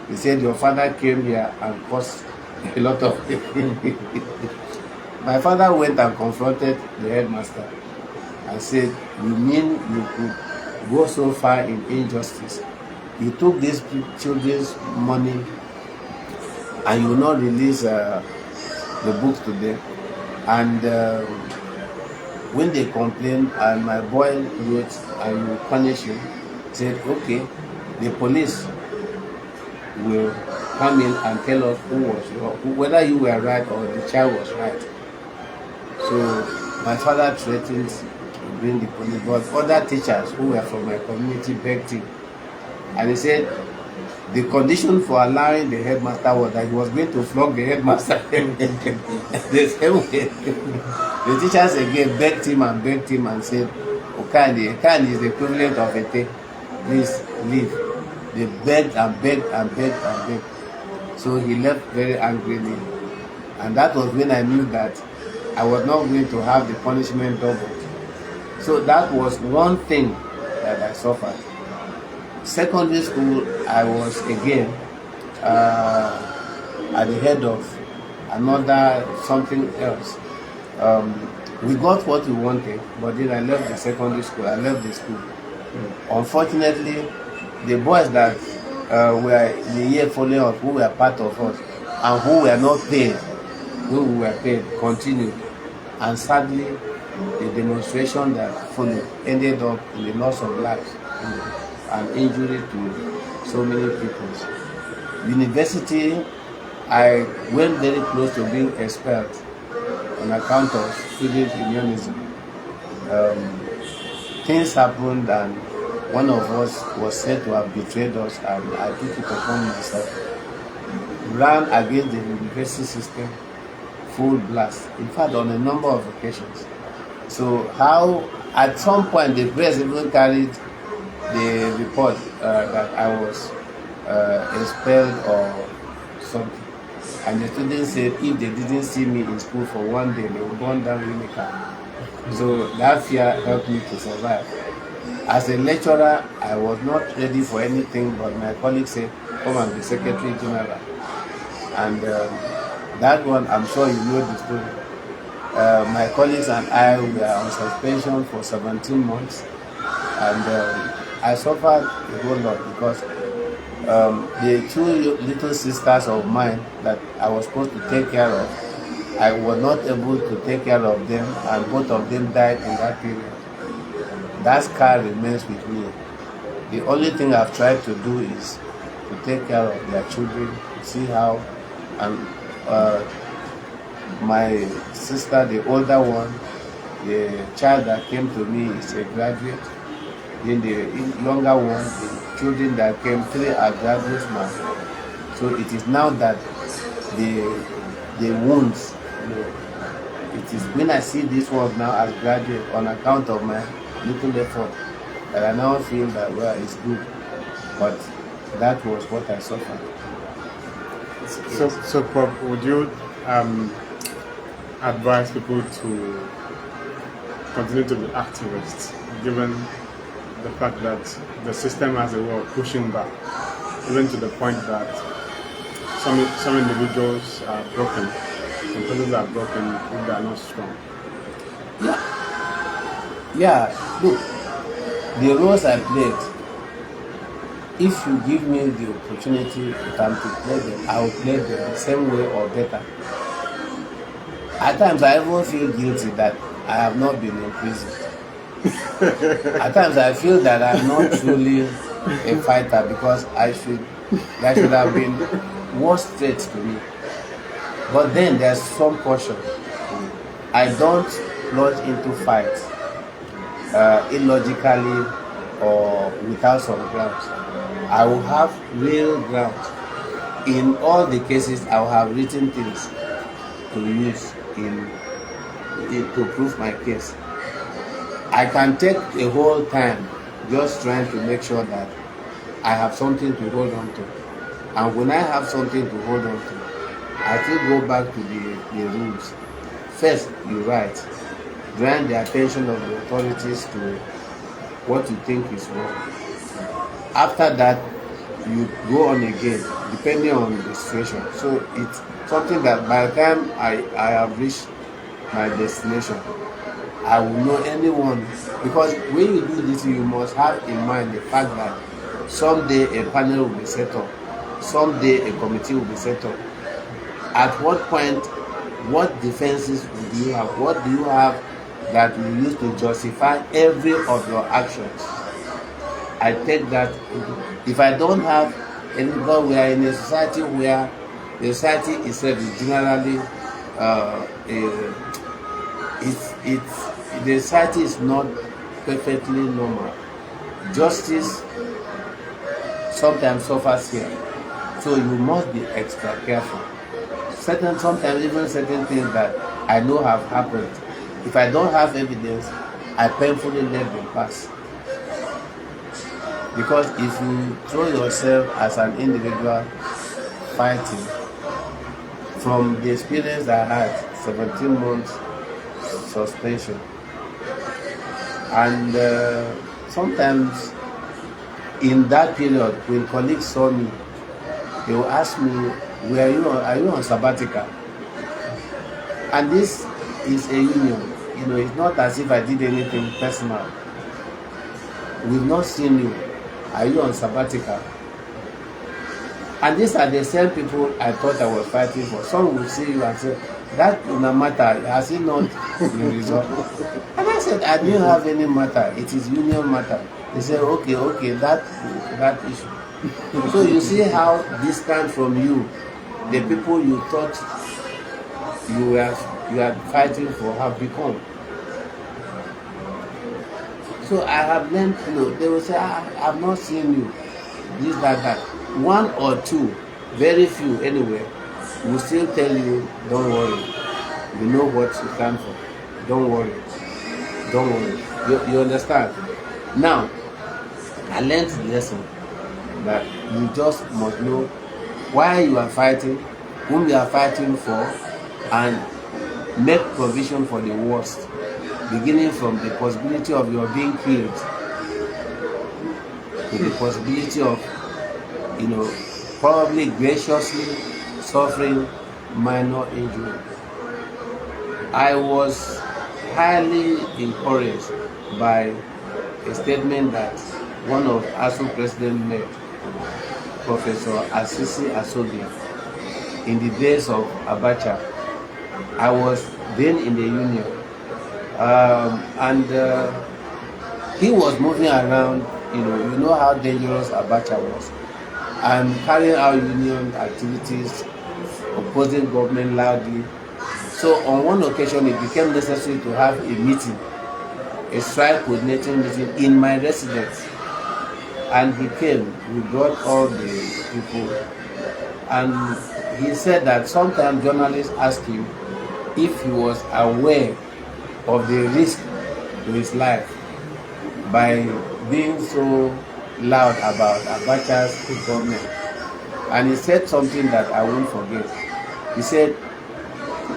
He said, your father came here and caused a lot of My father went and confronted the headmaster and said, you mean you could go so far in injustice? You took these children's money and you will not release the books to them. And when they complained and my boy wrote, I will punish you, said, okay, the police will come in and tell us who was wrong, whether you were right or the child was right. So my father threatened to bring the police, but other teachers who were from my community begged him. And he said the condition for allowing the headmaster was that he was going to flog the headmaster. The same way. The teachers again begged him and said, Okani is the equivalent of a thing. Please leave. They begged and begged and begged and begged. So he left very angrily. And that was when I knew that I was not going to have the punishment doubled. So that was one thing that I suffered. Secondary school, I was again at the head of another something else. We got what we wanted, but then I left the secondary school. I left the school. Unfortunately, the boys that were the year following us, who were part of us, and who were not paid, who were paid, continued. And sadly, the demonstration that followed ended up in the loss of lives and injury to so many people. University, I went very close to being expelled on account of student unionism. Things happened and one of us was said to have betrayed us, and I took it upon myself. Ran against the university system, full blast. In fact, on a number of occasions. So how, at some point, the press even carried the report that I was expelled or something. And the students said if they didn't see me in school for one day, they would burn down Unica. So that fear helped me to survive. As a lecturer, I was not ready for anything, but my colleagues said, come and be Secretary General. And that one, I'm sure you know the story. My colleagues and I were on suspension for 17 months. And I suffered a whole lot because the two little sisters of mine that I was supposed to take care of, I was not able to take care of them, and both of them died in that period. That scar remains with me. The only thing I've tried to do is to take care of their children, to see how, and my sister, the older one, the child that came to me is a graduate. Then the younger one, the children that came, 3 are graduates now. So it is now that the wounds, it is when I see this one now as graduate on account of my little effort that I now feel that, well, it's good. But that was what I suffered. So Prof, would you advise people to continue to be activists, given the fact that the system has a way of pushing back, even to the point that some individuals are broken, some persons are broken if they are not strong? Yeah, look, the roles I played, if you give me the opportunity to play them, I will play them the same way or better. At times I even feel guilty that I have not been in prison. At times I feel that I'm not truly a fighter because there should have been worse threats to me. But then there's some caution. I don't plunge into fights illogically or without some grounds. I will have real grounds. In all the cases, I will have written things to use to prove my case. I can take a whole time just trying to make sure that I have something to hold on to. And when I have something to hold on to, I still go back to the rules. First, you write. Draw the attention of the authorities to what you think is wrong. After that, you go on again, depending on the situation. So it's something that by the time I have reached my destination, I will know anyone. Because when you do this, you must have in mind the fact that someday a panel will be set up, someday a committee will be set up. At what point, what defenses do you have? What do you have that you use to justify every of your actions? I take that. If I don't have any, because we are in a society where the society itself is generally the society is not perfectly normal. Justice sometimes suffers here, so you must be extra careful. Sometimes even certain things that I know have happened, if I don't have evidence, I painfully let them pass. Because if you throw yourself as an individual fighting, from the experience I had, 17 months suspension, and sometimes in that period, when colleagues saw me, they will ask me, are you on sabbatical? And this is a union. It's not as if I did anything personal. We've not seen you. Are you on sabbatical? And these are the same people I thought I was fighting for. Some will see you and say, that no matter, has it not been resolved? And I said, I didn't have any matter. It is union matter. They said, okay, that issue. So you see how distant from you, the people you thought you are fighting for have become. So I have learned, they will say, I have not seen you, this, that. One or two, very few anyway, will still tell you, don't worry, you know what you stand for, don't worry. You understand? Now, I learned the lesson that you just must know why you are fighting, whom you are fighting for, and make provision for the worst, beginning from the possibility of your being killed to the possibility of, probably graciously suffering minor injury. I was highly encouraged by a statement that one of ASU president made, Professor Asisi Asobi, in the days of Abacha. I was then in the union, and he was moving around. You know how dangerous Abacha was. and carrying out union activities, opposing government loudly. So on one occasion, it became necessary to have a meeting, a strike coordinating meeting in my residence. And he came, we brought all the people, and he said that sometimes journalists asked him if he was aware of the risk to his life by being so loud about Abacha's government. And he said something that I won't forget. He said,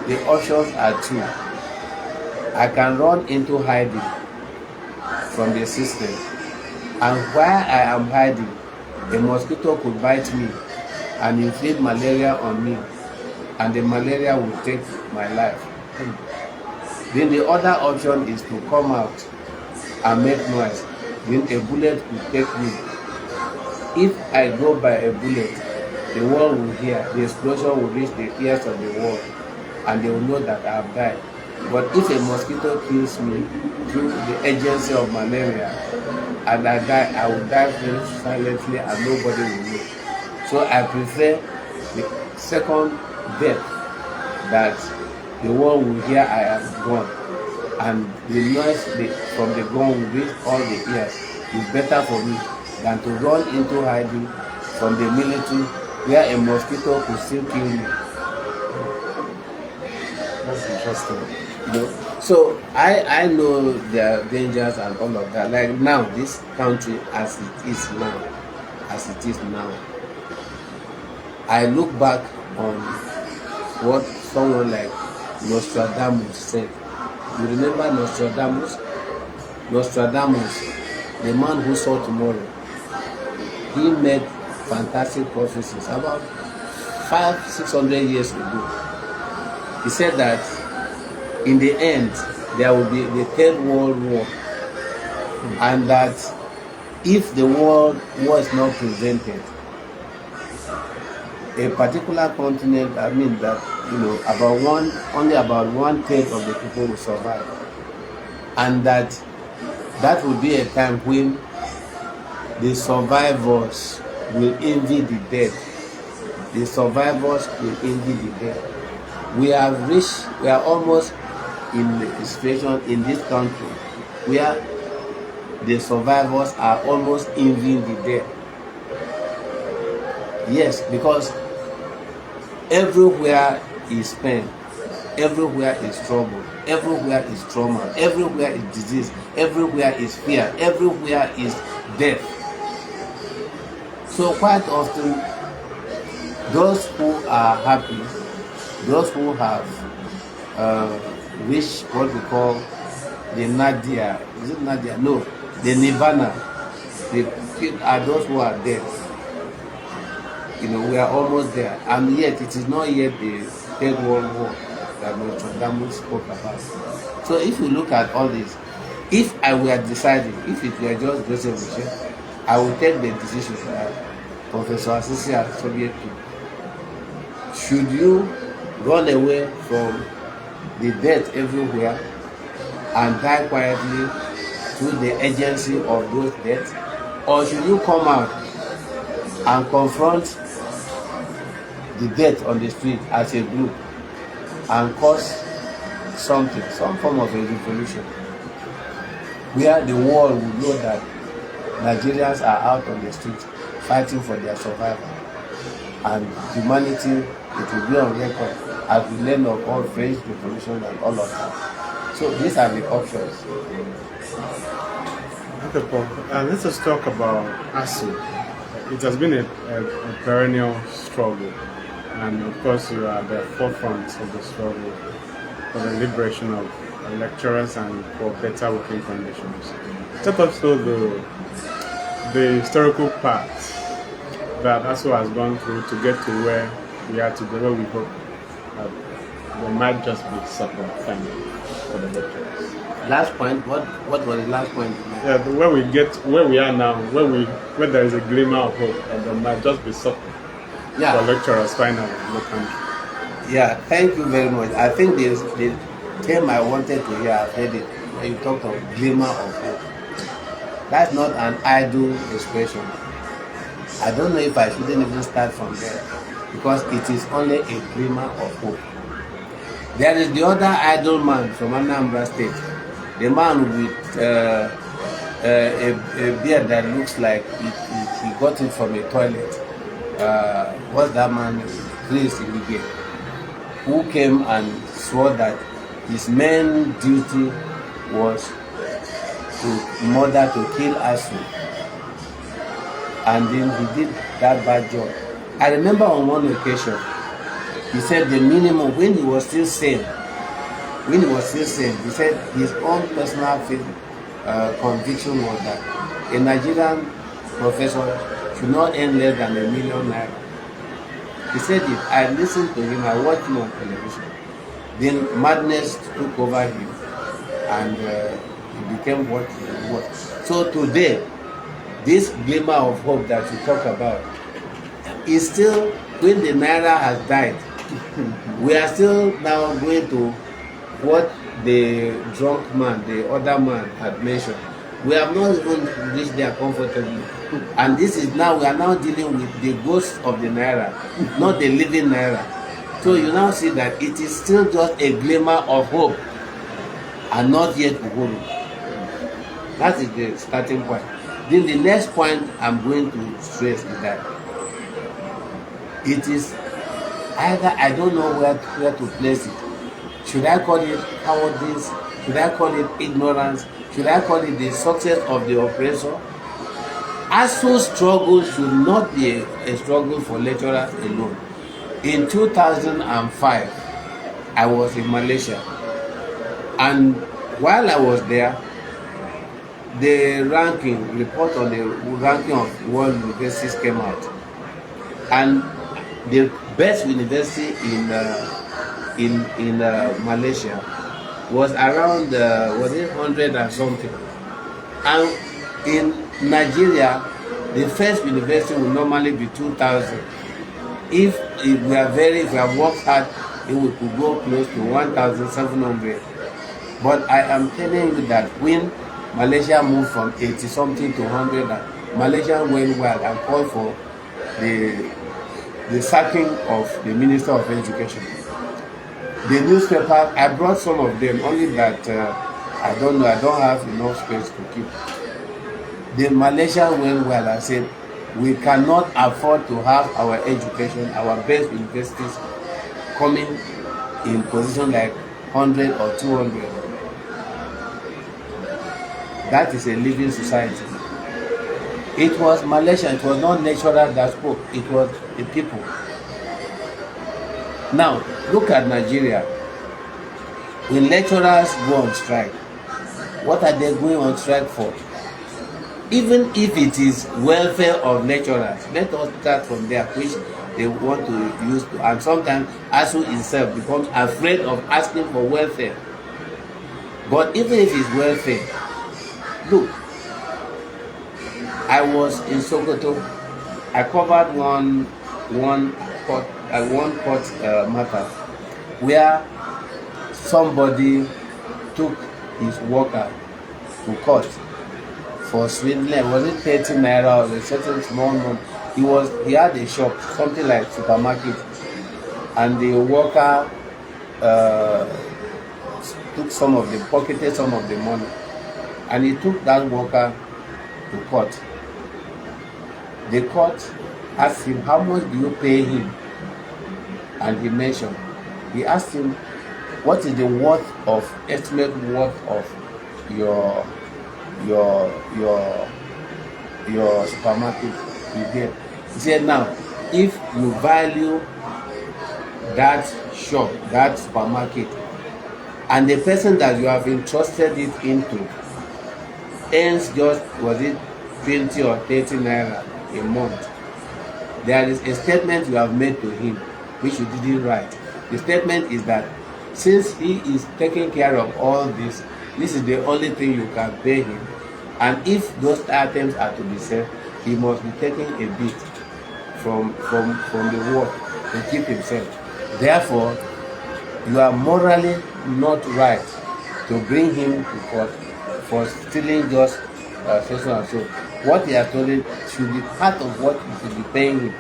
the options are two. I can run into hiding from the system, and while I am hiding, a mosquito could bite me and inflict malaria on me, and the malaria will take my life. Then the other option is to come out and make noise. Then a bullet will take me. If I go by a bullet, the world will hear, the explosion will reach the ears of the world, and they will know that I have died. But if a mosquito kills me through the agency of malaria and I die, I will die very silently and nobody will know. So I prefer the second death, that the world will hear I am gone, and the noise from the gun will reach all the ears. It's better for me than to run into hiding from the military where a mosquito could still kill me. That's interesting. So I know the dangers and all of that. Like now, this country as it is now, I look back on what someone like Nostradamus said. You remember Nostradamus? Nostradamus, the man who saw tomorrow. He made fantastic prophecies about 500-600 years ago. He said that in the end there will be the Third World War, and that if the world was not prevented, a particular continent, I mean that, only about 1/3 of the people will survive, and that will be a time when the survivors will envy the dead. The survivors will envy the dead. We are almost in a situation in this country where the survivors are almost envying the dead. Yes, because everywhere is pain, everywhere is trouble, everywhere is trauma, everywhere is disease, everywhere is fear, everywhere is death. So quite often, those who are happy, those who have reached what we call the Nadia, is it Nadia? No, the Nirvana. Are those who are dead. We are almost there, and yet it is not yet the Third World War that Nostradamus spoke about. So if you look at all this, if I were deciding, if it were just Joseph Michel, I would take the decision that Professor Asisi has Soviet to. Should you run away from the death everywhere and die quietly through the agency of those deaths, or should you come out and confront the death on the street as a group and cause some form of a revolution where the world will know that Nigerians are out on the street fighting for their survival, and humanity, it will be on record as we learn of all French Revolution and all of that. So these are the options. Okay, Paul. Let's just talk about ASU. It has been a perennial struggle, and of course you are at the forefront of the struggle for the liberation of lecturers and for better working conditions. Take us through the historical path that ASU has gone through to get to where we are today, where we hope that there might just be support finally for the lecturers. Last point, what was the last point? Yeah, where we are now, where there is a glimmer of hope that there might just be support for lecturers finally in the country. Yeah, thank you very much. I think the term I wanted to hear, I've heard it when you talked of glimmer of hope. That's not an idle expression. I don't know if I shouldn't even start from there, because it is only a glimmer of hope. There is the other idle man from Anambra State, the man with a beard that looks like he got it from a toilet. What's that man? Chris Ilige, who came and swore that his main duty was to murder, to kill Asu, and then he did that bad job. I remember on one occasion, he said the minimum, when he was still sane, he said his own personal conviction was that a Nigerian professor should not earn less than ₦1 million. He said it. I listened to him, I watched him on television. Then madness took over him, and he became what he was. So today, this glimmer of hope that you talk about is still, when the Naira has died, we are still now going to what the drunk man, the other man had mentioned. We have not even reached there comfortably. And this is now, we are now dealing with the ghost of the Naira, not the living Naira. So you now see that it is still just a glimmer of hope and not yet Uhuru. That is the starting point. Then the next point I'm going to stress is that it is either, I don't know where to place it. Should I call it cowardice? Should I call it ignorance? Should I call it the success of the oppressor? ASU's struggle should not be a struggle for lecturers alone. In 2005, I was in Malaysia, and while I was there, the report on the ranking of world universities came out, and the best university in Malaysia was around was it 100 and something, and in Nigeria the first university will normally be 2,000. If we have worked hard, it could go close to 1,700. But I am telling you that when Malaysia moved from 80 something to 100, Malaysia went wild and called for the sacking of the Minister of Education. The newspaper, I brought some of them, only that I don't know, I don't have enough space to keep. The Malaysia went wild and said, we cannot afford to have our education, our best universities coming in position like 100 or 200. That is a living society. It was Malaysia, it was not lecturers that spoke, it was the people. Now, look at Nigeria. When lecturers go on strike, what are they going on strike for? Even if it is welfare of lecturers, let us start from there, which they want to use, and sometimes ASU itself becomes afraid of asking for welfare. But even if it's welfare, look, I was in Sokoto. I covered one court matter where somebody took his worker to court for swindling. Was it 30 naira or a certain small amount? He had a shop, something like supermarket, and the worker pocketed some of the money, and he took that worker to court. The court asked him, how much do you pay him? And he mentioned, he asked him, what is the estimate worth of your supermarket you get? He said, now, if you value that shop, that supermarket, and the person that you have entrusted it into earns just, was it 20 or 30 naira a month, there is a statement you have made to him which you didn't write. The statement is that since he is taking care of all this, this is the only thing you can pay him, and if those items are to be sold, he must be taking a bit from the work to keep himself. Therefore, you are morally not right to bring him to court for stealing just so and so. what he has told him should be part of what you should be paying him.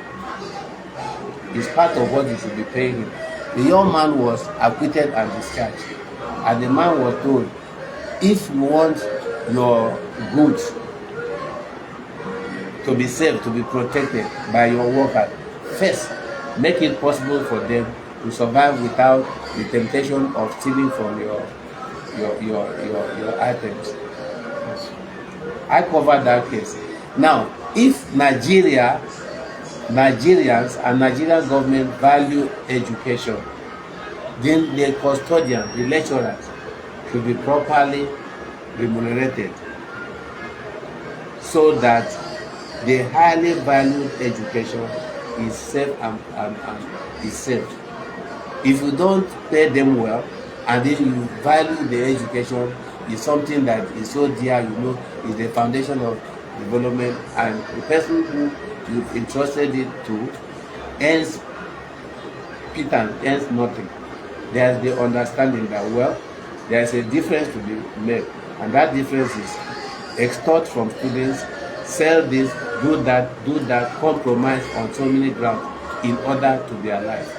It's part of what you should be paying him. The young man was acquitted and discharged. And the man was told, if you want your goods to be safe, to be protected by your workers, first, make it possible for them to survive without the temptation of stealing from your items. I covered that case. Now, if Nigerians and Nigerian government value education, then the custodians, the lecturers, should be properly remunerated so that the highly valued education is safe and is safe. If you don't pay them well and then you value the education, is something that is so dear, is the foundation of development, and the person who you've entrusted it to earns nothing. There's the understanding that, well, there's a difference to be made, and that difference is extort from students, sell this, do that, compromise on so many grounds in order to be alive.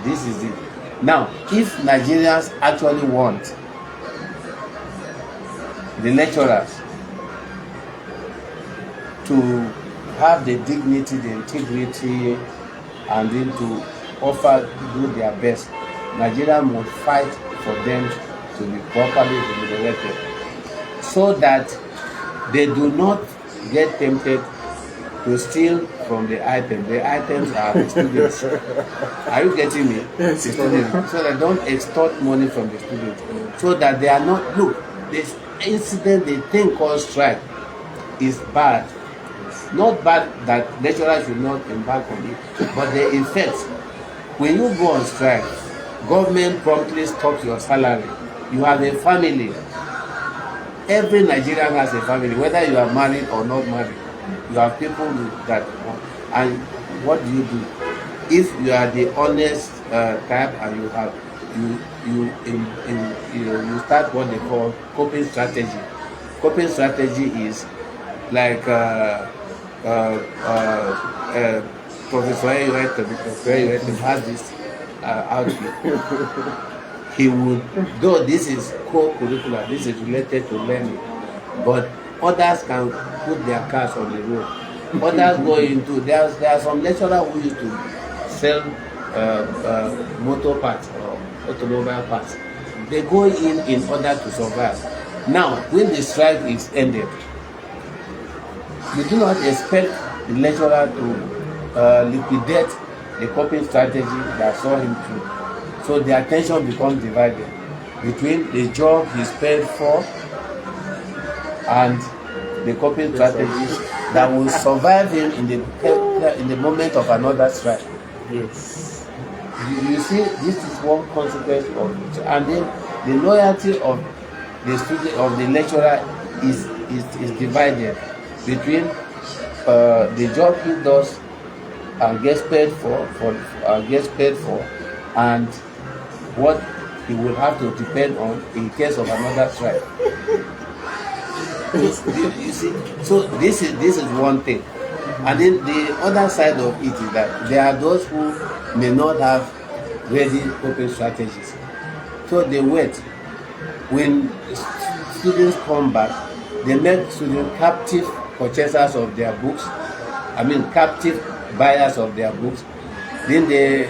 This is it. Now, if Nigerians actually want the lecturers to have the dignity, the integrity, and then to do their best, Nigeria must fight for them to be properly remunerated so that they do not get tempted to steal from the items. The items are the students. Are you getting me? Yes. The students. So they don't extort money from the students. So that they are not, look, this incident, the thing called strike is bad. Not bad that lecturers should not embark on it, but the effect, when you go on strike, government promptly stops your salary. You have a family. Every Nigerian has a family, whether you are married or not married. You have people that, and what do? If you are the honest type and you start what they call coping strategy. Coping strategy is like Professor Eyoetem has this outfit. He would, though this is co-curricular, this is related to learning, but others can put their cars on the road. Others go into, there are some lecturers who used to sell motor parts or automobile parts. They go in order to survive. Now, when the strike is ended, you do not expect the lecturer to liquidate the coping strategy that saw him through. So the attention becomes divided between the job he's paid for and the coping strategies that will survive him in the moment of another strike. Yes. You see, this is one consequence of it. And then the loyalty of the student, of the lecturer is divided between the job he does and gets paid for and what he will have to depend on in case of another strike. You see, so this is one thing. And then the other side of it is that there are those who may not have ready coping strategies. So they wait. When students come back, they make students captive purchasers of their books. Captive buyers of their books. Then they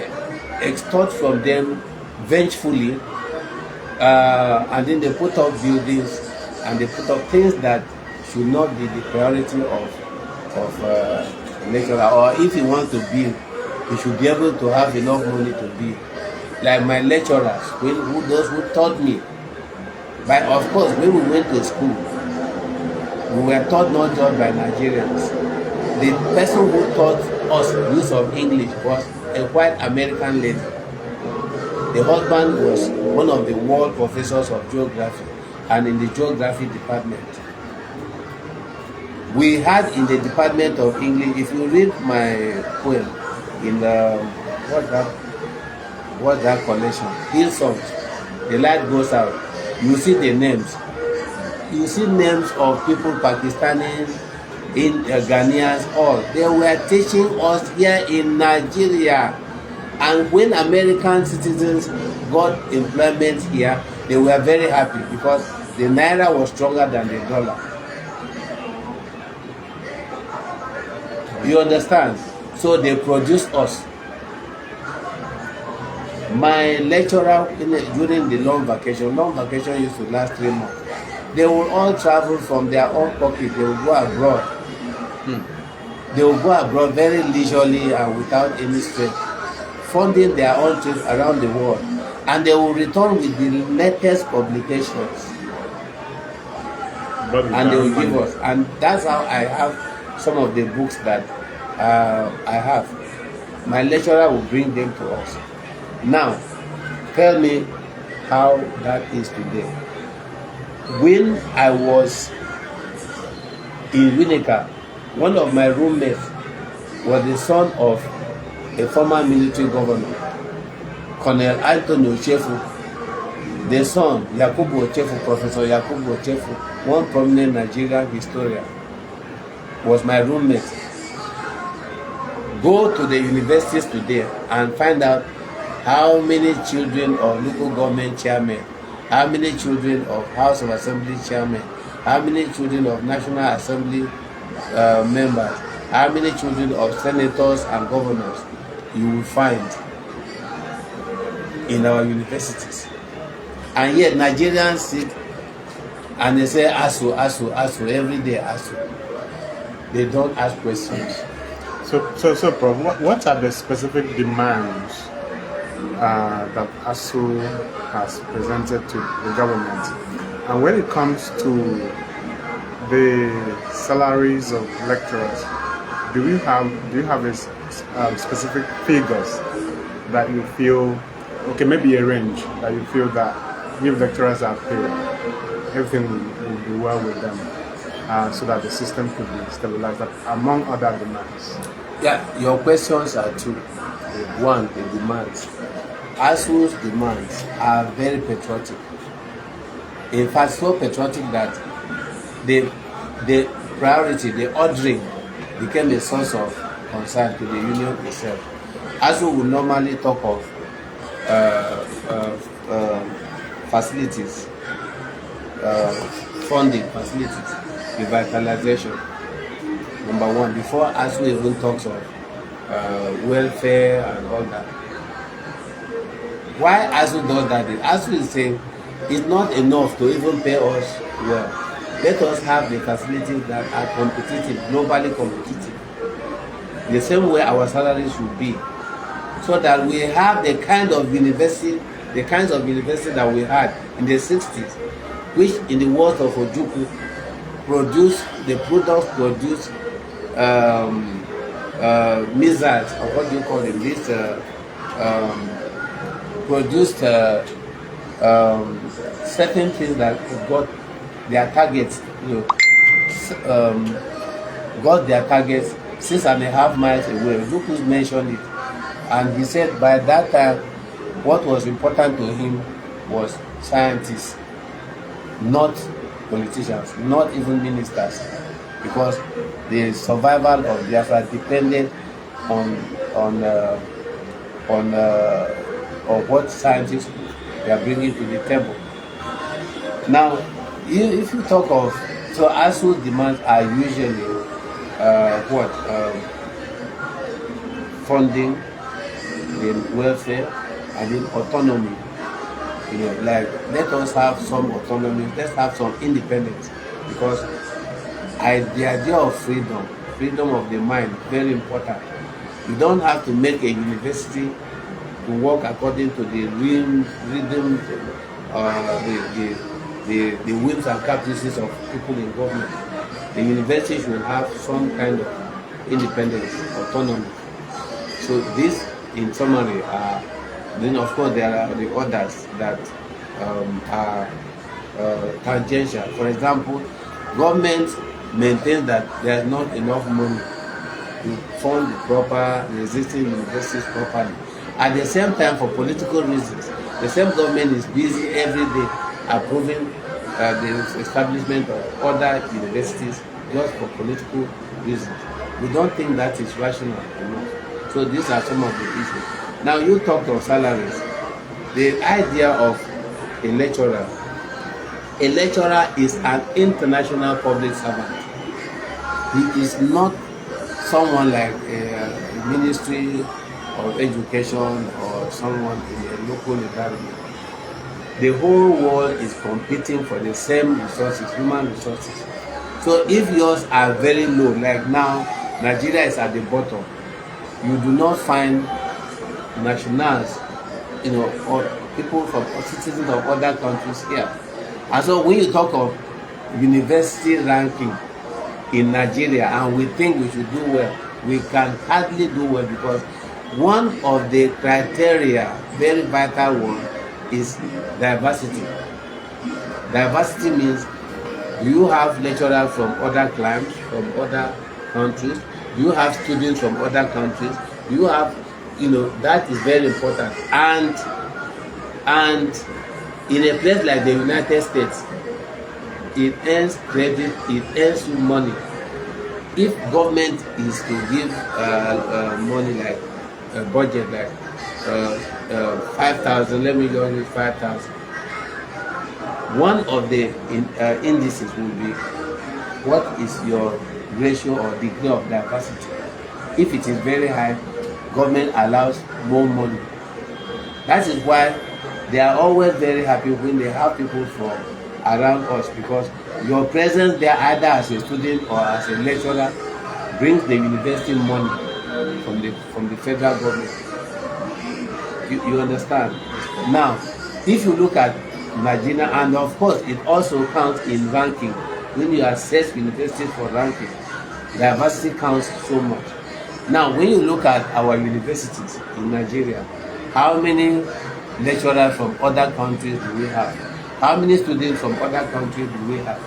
extort from them vengefully, and then they put up buildings and they put up things that should not be the priority of lecturer. Or if you want to build, you should be able to have enough money to build. Like my lecturers, those who taught me. But of course, when we went to school, we were taught not just by Nigerians. The person who taught us use of English was a white American lady. The husband was one of the world professors of geography and in the geography department. We had in the department of English, if you read my poem in what's that collection, Hillsongs, The Light Goes Out, You see the names. You see names of people, Pakistanis, in Ghanaians, all. They were teaching us here in Nigeria. And when American citizens got employment here, they were very happy because the naira was stronger than the dollar. You understand? So they produced us. My lecturer during the long vacation used to last 3 months. They will all travel from their own pocket. They will go abroad. They will go abroad very leisurely and without any strain, funding their own trips around the world, and they will return with the latest publications. And they will give us, and that's how I have some of the books that I have. My lecturer will bring them to us. Now, tell me how that is today. When I was in Winneka, one of my roommates was the son of a former military governor, Colonel Anthony Ochefu. The son, Yakubu Ochefu, Professor Yakubu Ochefu, one prominent Nigerian historian, was my roommate. Go to the universities today and find out how many children of local government chairmen, how many children of House of Assembly chairmen, how many children of National Assembly members, how many children of senators and governors you will find in our universities. And yet Nigerians sit and they say ASU, ASU, ASU, every day ASU. They don't ask questions. So Prof, what are the specific demands that ASU has presented to the government? And when it comes to the salaries of lecturers, do you have a specific figures that you feel, okay, maybe a range that you feel that if lecturers are paid, everything will be well with them, so that the system could be stabilized, among other demands? Yeah, your questions are two. One, the demands. ASU's demands are very patriotic. In fact, so patriotic that the priority, the ordering, became a source of concern to the union itself. ASU will normally talk of facilities, funding facilities, revitalization. Number one, before ASU even talks of welfare and all that. Why ASU does that is ASU is saying it's not enough to even pay us well. Let us have the facilities that are competitive, globally competitive. The same way our salaries should be, so that we have the kind of university, the kinds of university that we had in the 60s, which in the words of Ojukwu, produce the products produce missiles, or what do you call them? This produced certain things that got their targets, got their targets 6.5 miles away. Ojukwu mentioned it, and he said by that time, what was important to him was scientists, not politicians, not even ministers, because the survival of Biafra depended on what scientists they are bringing to the table. Now, if you talk of, so ASU's demands are usually funding, in welfare, and in autonomy. Like, let us have some autonomy, let's have some independence, because the idea of freedom of the mind, very important. You don't have to make a university to work according to the rhythm, the whims and caprices of people in government. The university should have some kind of independence, autonomy. So this, in summary, then of course there are the others that are tangential. For example, government maintains that there is not enough money to fund the proper existing universities properly. At the same time, for political reasons, the same government is busy every day approving the establishment of other universities just for political reasons. We don't think that is rational enough. So these are some of the issues. Now you talked of salaries. The idea of a lecturer is an international public servant. He is not someone like a ministry of education or someone in a local environment. The whole world is competing for the same resources, human resources. So if yours are very low, like now, Nigeria is at the bottom, you do not find nationals, or people from citizens of other countries here. And so when you talk of university ranking in Nigeria and we think we should do well, we can hardly do well, because one of the criteria, very vital one, is diversity. Diversity means, do you have lecturers from other climes, from other countries? Do you have students from other countries? Do you have, that is very important. And in a place like the United States, it earns credit, it earns you money. If government is to give money, like a budget like 5,000, let me just use 5,000. One of the indices will be, what is your ratio or degree of diversity? If it is very high, government allows more money. That is why they are always very happy when they have people from around us, because your presence there, either as a student or as a lecturer, brings the university money from the federal government. You understand? Now, if you look at Nigeria, and of course it also counts in ranking, when you assess universities for ranking, diversity counts so much. Now, when you look at our universities in Nigeria, how many lecturers from other countries do we have? How many students from other countries do we have?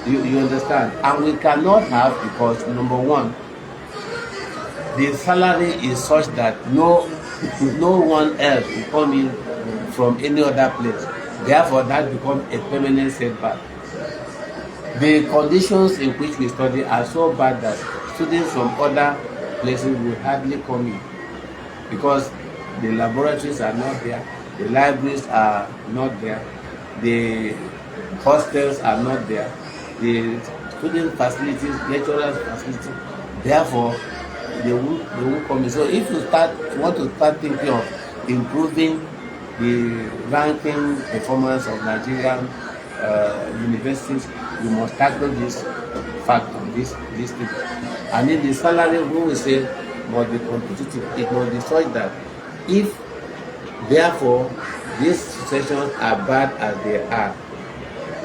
You understand? And we cannot have, because number one, the salary is such that no one else will come in from any other place. Therefore, that becomes a permanent setback. The conditions in which we study are so bad that students from other places will hardly come in, because the laboratories are not there, the libraries are not there, the hostels are not there, the student facilities, lecturers facilities, therefore they won't come in. So if you want to start thinking of improving the ranking performance of Nigerian universities, you must tackle this factor, this thing. And in the salary, when we say must be competitive, it must be such that if therefore these situations are bad as they are,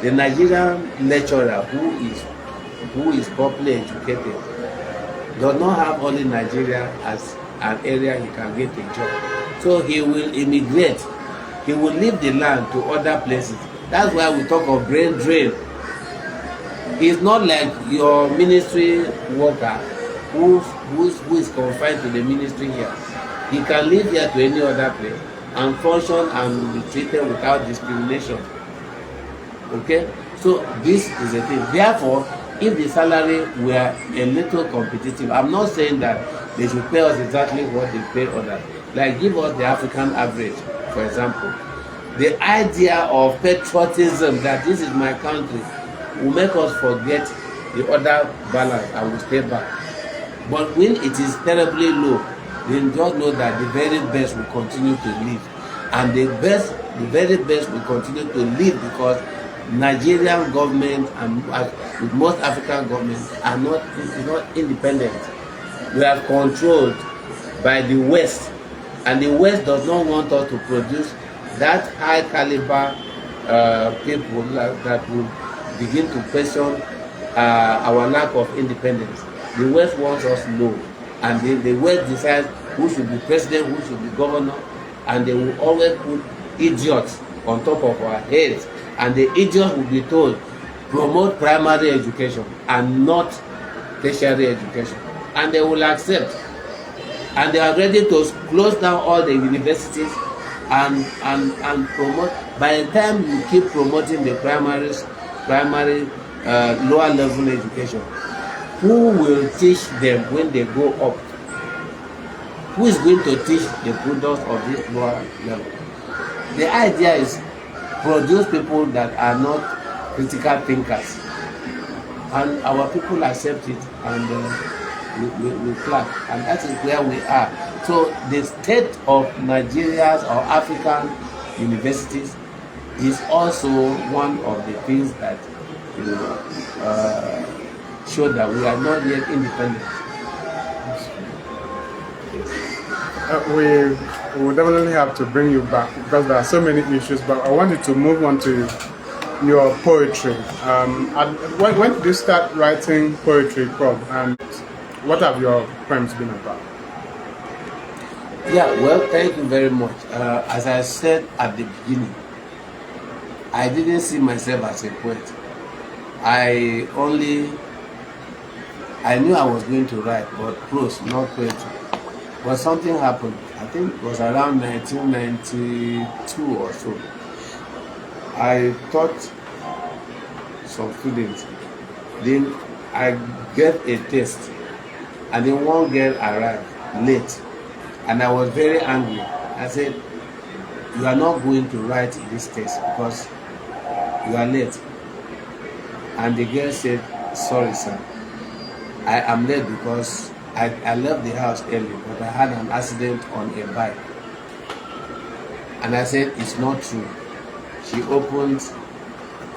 the Nigerian lecturer who is properly educated does not have only Nigeria as an area he can get a job. So he will immigrate, he will leave the land to other places. That's why we talk of brain drain. It's not like your ministry worker who is confined to the ministry here. He can live here to any other place and function and be treated without discrimination. Okay? So this is the thing. Therefore, if the salary were a little competitive, I'm not saying that they should pay us exactly what they pay others. Like, give us the African average, for example. The idea of patriotism, that this is my country, will make us forget the other balance and will stay back. But when it is terribly low, then just know that the very best will continue to live. And the very best will continue to live, because Nigerian government and with most African governments are not independent. We are controlled by the West, and the West does not want us to produce that high caliber people that will begin to question our lack of independence. The West wants us low, and the West decides who should be president, who should be governor, and they will always put idiots on top of our heads, and the idiots will be told, promote primary education and not tertiary education, and they will accept, and they are ready to close down all the universities and promote By the time you keep promoting the primary lower level education, who will teach them when they go up? Who is going to teach the products of this lower level? The idea is produce people that are not critical thinkers, and our people accept it, and we clap, and that is where we are. So the state of Nigeria's or African universities is also one of the things that show that we are not yet independent. We will definitely have to bring you back because there are so many issues, but I wanted to move on to your poetry. When did you start writing poetry, Prof? And what have your poems been about? Yeah, well, thank you very much. As I said at the beginning, I didn't see myself as a poet. I knew I was going to write, but prose, not poetry. But something happened. I think it was around 1992 or so. I taught some students. Then I get a test, and then one girl arrived late, and I was very angry. I said, "You are not going to write this test because you are late." And the girl said, "Sorry, sir. I am late because I left the house early, but I had an accident on a bike." And I said, "It's not true." She opened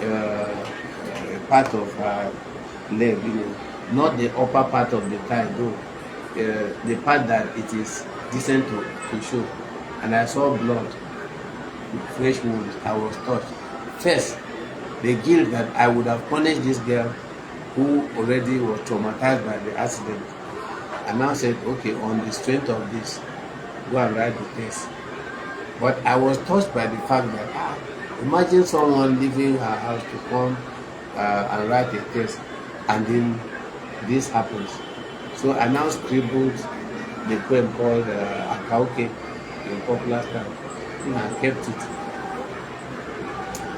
a part of her leg, not the upper part of the thigh, though, the part that it is decent to show. And I saw blood, fresh wounds. I was touched. First, the guilt that I would have punished this girl who already was traumatized by the accident. I now said, okay, on the strength of this, go and write the test. But I was touched by the fact that, imagine someone leaving her house to come and write a test, and then this happens. So I now scribbled the poem called Akauke in popular style, and I kept it.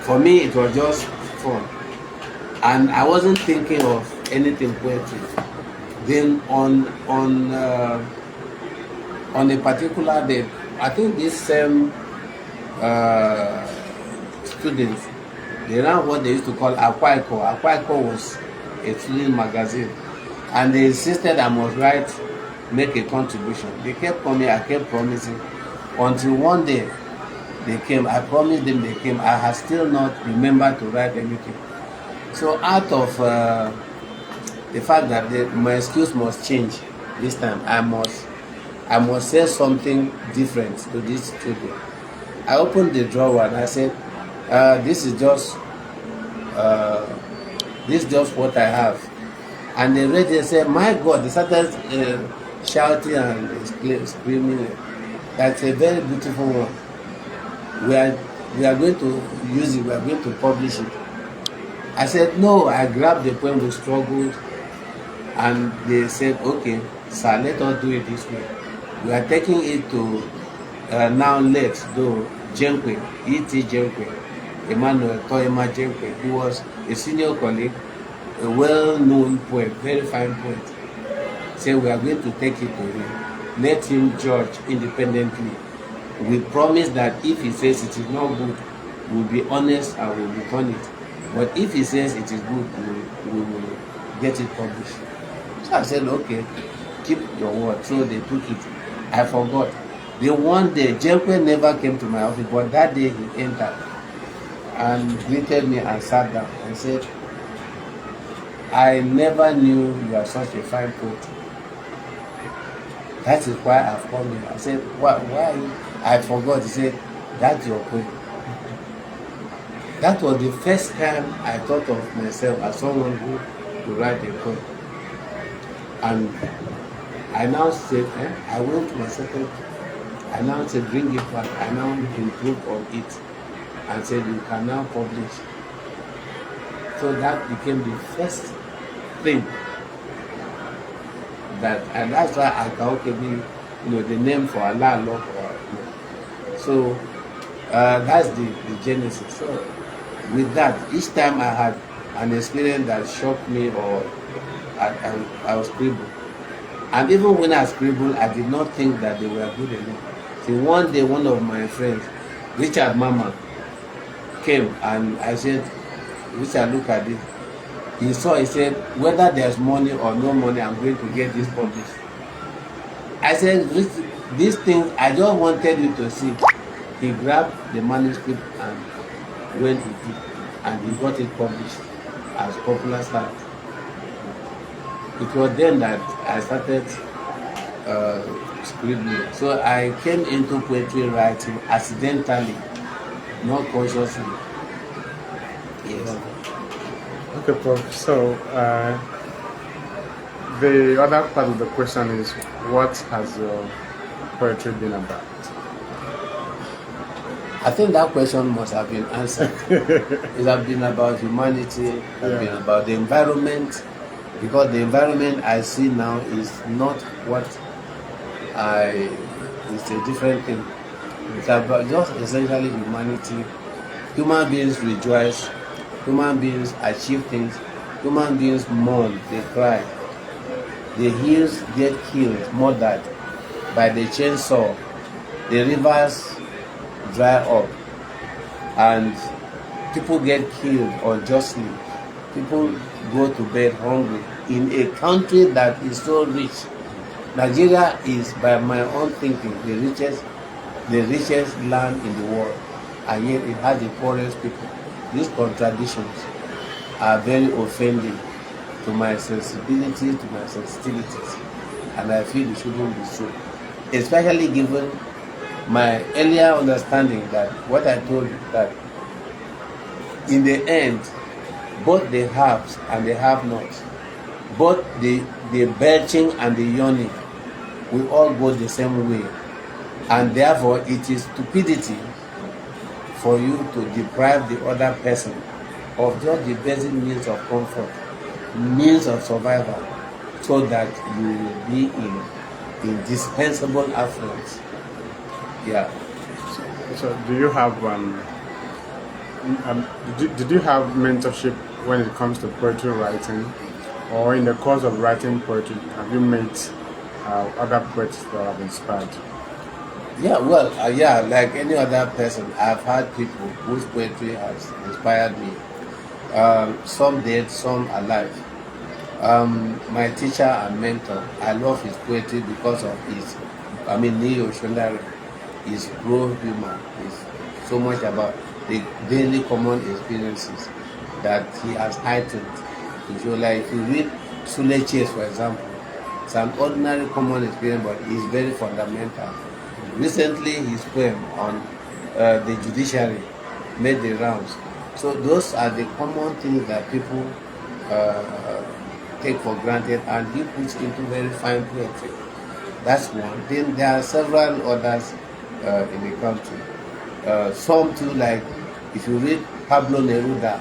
For me, it was just fun, and I wasn't thinking of anything poetry. Then on a particular day, I think this same students, they ran what they used to call Akwaiko. Akwaiko was a student magazine, and they insisted I must make a contribution. They kept coming, I kept promising, until one day they came. I promised them, they came. I had still not remembered to write anything. So out of the fact that my excuse must change this time, I must say something different to this children. I opened the drawer and I said, this is just what I have. And they read it and said, my God, they started shouting and screaming. That's a very beautiful one. We are going to use it, we are going to publish it. I said, no. I grabbed the poem, we struggled, and they said, okay, sir, let us do it this way. We are taking it to now let's do Jenkwe, E.T. Jenkwe, Emmanuel Toyema Jenkwe. He was a senior colleague, a well-known poet, very fine poet. Said we are going to take it to him. Let him judge independently. We promise that if he says it is not good, we'll be honest and we'll return it. But if he says it is good, we will get it published. So I said, okay, keep your word. So they took it. I forgot. The one day, Jenkwe never came to my office, but that day he entered and greeted me and sat down and said, I never knew you are such a fine poet. That is why I've come here. I said, why are you? I forgot. He said, that's your poem. That was the first time I thought of myself as someone who could write a poem. And I now said, I went to my second. I now said, bring it back. I now improved on it and said, you can now publish. So that became the first thing and that's why Akaokebi, the name for Allah. So That's the genesis. So with that, each time I had an experience that shocked me or I was scribble. And even when I scribbled, I did not think that they were good enough. So one day, one of my friends, Richard Mama, came and I said, Richard, look at this. He said, whether there's money or no money, I'm going to get this published. I said, these things, I just wanted you to see. He grabbed the manuscript and went with it, and he got it published as Popular Start. It was then that I started scribbling. So I came into poetry writing accidentally, not consciously. Yes. Okay, Prof. So the other part of the question is, what has your poetry been about? I think that question must have been answered. It has been about humanity, it has been about the environment, because the environment I see now is not what it's a different thing. It's about just essentially humanity. Human beings rejoice, human beings achieve things, human beings mourn, they cry. The hills get killed, murdered by the chainsaw, the rivers dry up, and people get killed unjustly. People go to bed hungry in a country that is so rich. Nigeria is, by my own thinking, the richest land in the world, and yet it has the poorest people. These contradictions are very offending to my sensibility, to my sensitivities, and I feel it shouldn't be so. Especially given my earlier understanding that what I told you, that in the end, both the haves and the have-nots, both the belching and the yawning, we all go the same way, and therefore it is stupidity for you to deprive the other person of just the basic means of comfort, means of survival, so that you will be in indispensable affluence. Yeah. So do you have did you have mentorship when it comes to poetry writing, or in the course of writing poetry, have you met other poets that have inspired you? Yeah, well, like any other person, I've had people whose poetry has inspired me. Some dead, some alive. My teacher and mentor, I love his poetry because of Neo Shondare, his raw humor. Is so much about the daily common experiences that he has heightened to show. Like if you read Sule Chase, for example, it's an ordinary common experience, but it's very fundamental. Recently, his poem on the judiciary made the rounds. So those are the common things that people take for granted, and he puts into very fine poetry. That's one. Then there are several others in the country. Some too, like if you read Pablo Neruda,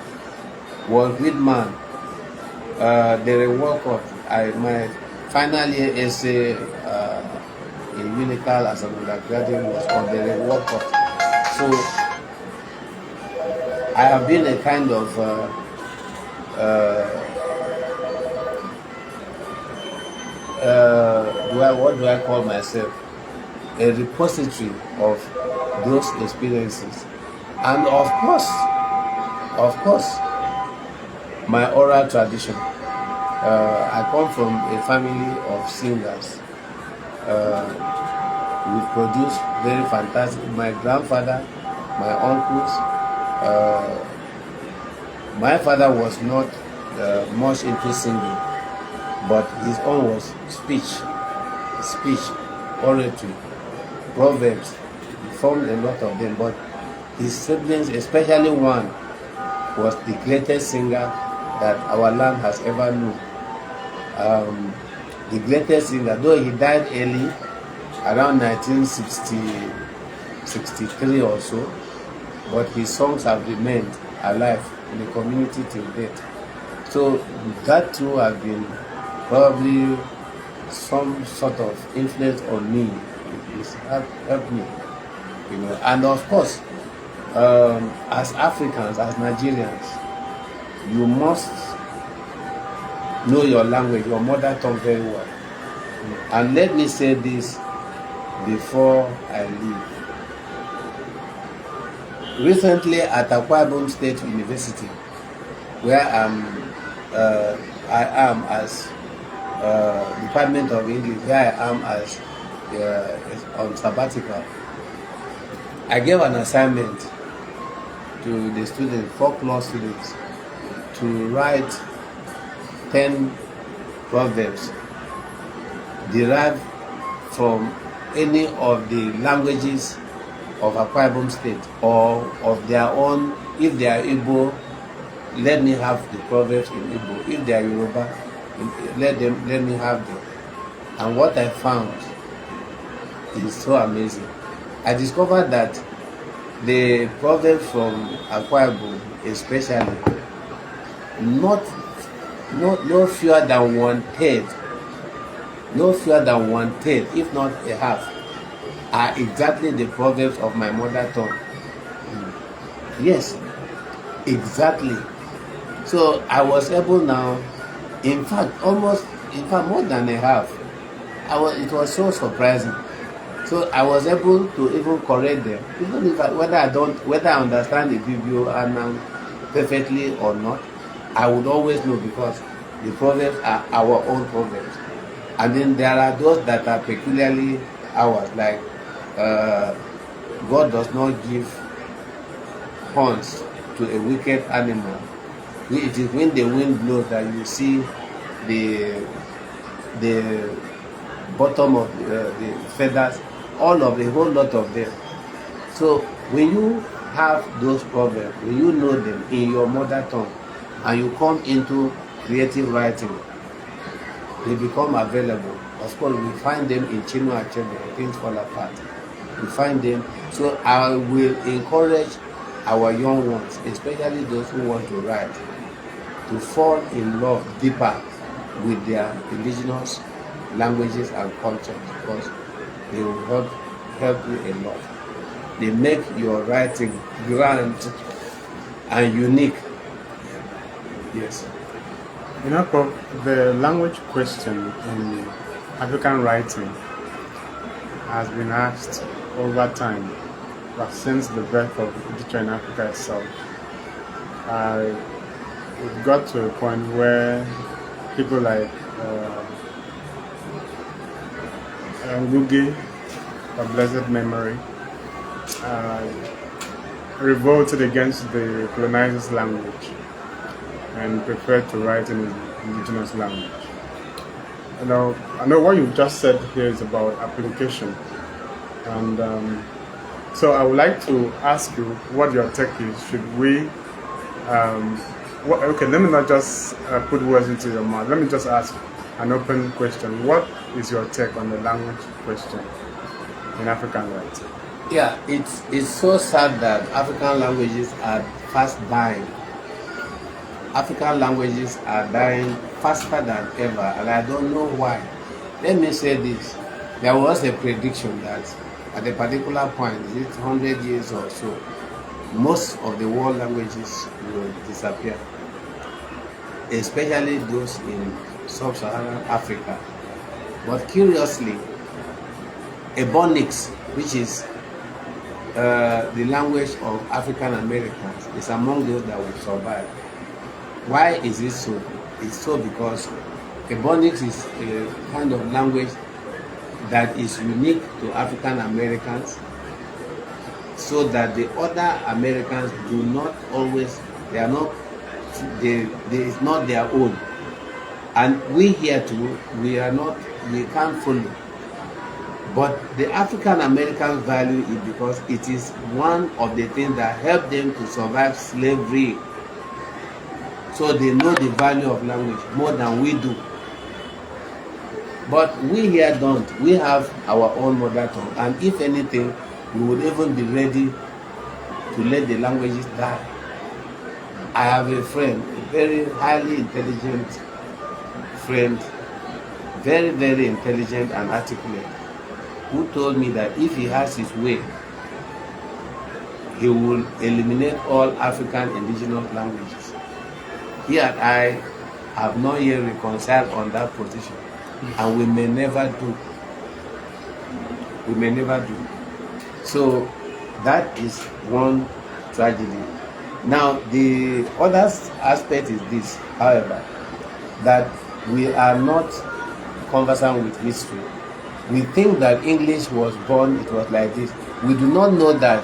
was Whitman, the Walcott. My final year essay in Unical as an undergraduate was on the Walcott. So I have been a kind of what do I call myself? A repository of those experiences, and of course, my oral tradition. I come from a family of singers. We produced very fantastic. My grandfather, my uncles. My father was not much into singing, but his own was speech, oratory, proverbs. He formed a lot of them, but his siblings, especially one, was the greatest singer that our land has ever known. The greatest singer, though he died early, around 1963 or so, but his songs have remained alive in the community till date. So that too has been probably some sort of influence on me. It's helped me, And of course, as Africans, as Nigerians, you must know your language, your mother tongue very well. And let me say this before I leave. Recently at Akwa Ibom State University, where I am as Department of English, where I am as on sabbatical, I gave an assignment to the students, 4 class students, to write 10 proverbs derived from any of the languages of Akwa Ibom State or of their own. If they are Igbo, let me have the proverbs in Igbo. If they are Yoruba, let me have them. And what I found is so amazing. I discovered that the proverbs from Akwa Ibom, especially, no fewer than 1/3, if not a half, are exactly the proverbs of my mother tongue. Yes, exactly. So I was able now, in fact, more than a half. It was so surprising. So I was able to even correct them, even if whether I understand the Bible and perfectly or not, I would always know, because the proverbs are our own proverbs. And then there are those that are peculiarly ours, like God does not give horns to a wicked animal. It is when the wind blows that you see the bottom of the feathers, a whole lot of them. So when you have those proverbs, when you know them in your mother tongue, and you come into creative writing, they become available. Of course, we find them in Chinua Achebe, Things Fall Apart. We find them. So I will encourage our young ones, especially those who want to write, to fall in love deeper with their indigenous languages and cultures, because they will help you a lot. They make your writing grand and unique. Yes. You know, Prof, the language question in African writing has been asked over time, but since the birth of literature in Africa itself. It got to a point where people like Ngugi, of blessed memory, revolted against the colonizer's language and preferred to write in his indigenous language. I know what you just said here is about application, and so I would like to ask you what your take is. Should we? Okay, let me not just put words into your mouth. Let me just ask an open question. What is your take on the language question in African writing? Yeah, it's so sad that African languages are fast dying. African languages are dying faster than ever, and I don't know why. Let me say this. There was a prediction that at a particular point, is it 100 years or so, most of the world languages will disappear, especially those in sub-Saharan Africa. But curiously, Ebonics, which is the language of African Americans, is among those that will survive. Why is it so? It's so because Ebonics is a kind of language that is unique to African Americans, so that the other Americans do not always, it's not their own. And we here too, we can't follow. But the African American value is because it is one of the things that helped them to survive slavery. So they know the value of language more than we do. But we here don't. We have our own mother tongue. And if anything, we would even be ready to let the languages die. I have a friend, a very highly intelligent friend, very, very intelligent and articulate, who told me that if he has his way, he will eliminate all African indigenous languages. He and I have not yet reconciled on that position, and we may never do. We may never do. So that is one tragedy. Now, the other aspect is this, however, that we are not conversant with history. We think that English was born, it was like this. We do not know that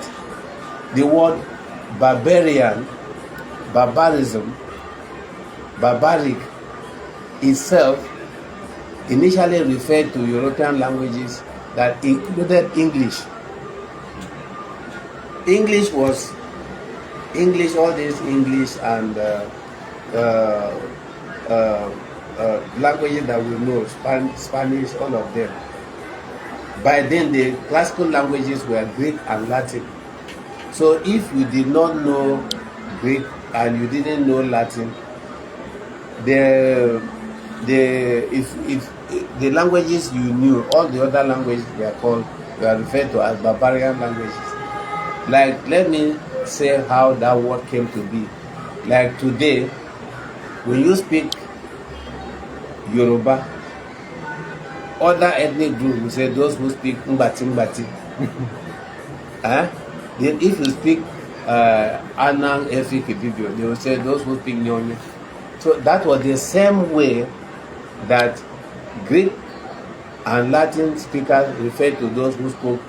the word barbarian, barbarism, barbaric itself initially referred to European languages that included English. English was English, all this English and languages that we know, Spanish, all of them. By then, the classical languages were Greek and Latin. So if you did not know Greek and you didn't know Latin, if the languages you knew, all the other languages were referred to as barbarian languages. Like, let me say how that word came to be. Like today, when you speak Yoruba, other ethnic groups will say those who speak Mbati Mbati. Then if you speak Anang Efik Ibibio, they will say those who speak Nyonyo. So that was the same way that Greek and Latin speakers referred to those who spoke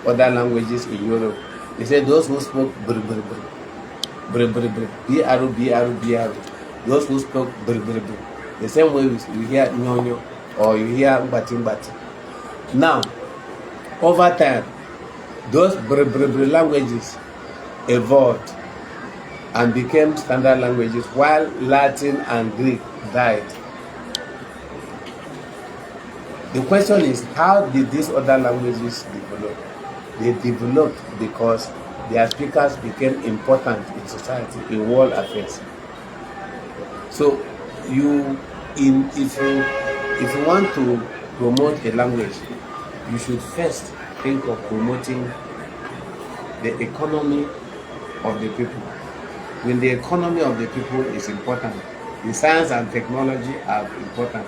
other languages in Europe. They said those who spoke Biru, those who spoke Biru. The same way you hear Nyonyo or you hear Mbati. Now, over time, those languages evolved and became standard languages while Latin and Greek died. The question is, how did these other languages develop? They developed because their speakers became important in society, in world affairs. So if you want to promote a language, you should first think of promoting the economy of the people. When the economy of the people is important, the science and technology are important.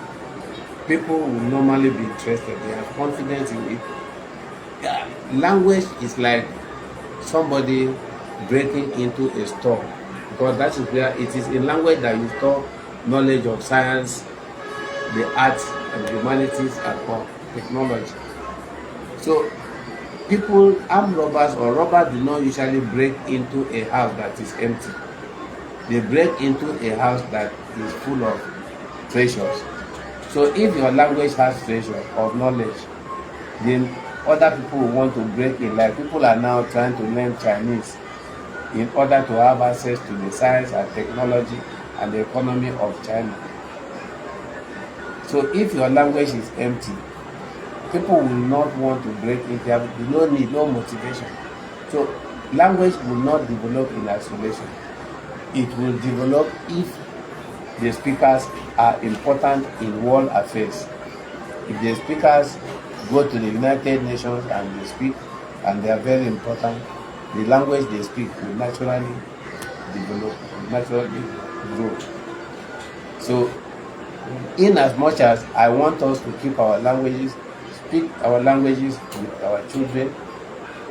People will normally be interested. They have confidence in it. Yeah, language is like somebody breaking into a store, because that is where it is in language that you store knowledge of science, the arts and humanities, and all technology. So people, armed robbers or robbers, do not usually break into a house that is empty. They break into a house that is full of treasures. So if your language has treasure of knowledge, then other people will want to break in. Like people are now trying to learn Chinese in order to have access to the science and technology and the economy of China. So if your language is empty, people will not want to break in. There will be no motivation. So language will not develop in isolation. It will develop if the speakers are important in world affairs. If the speakers go to the United Nations and they speak, and they are very important, the language they speak will naturally develop, will naturally grow. So, in as much as I want us to keep our languages, speak our languages with our children,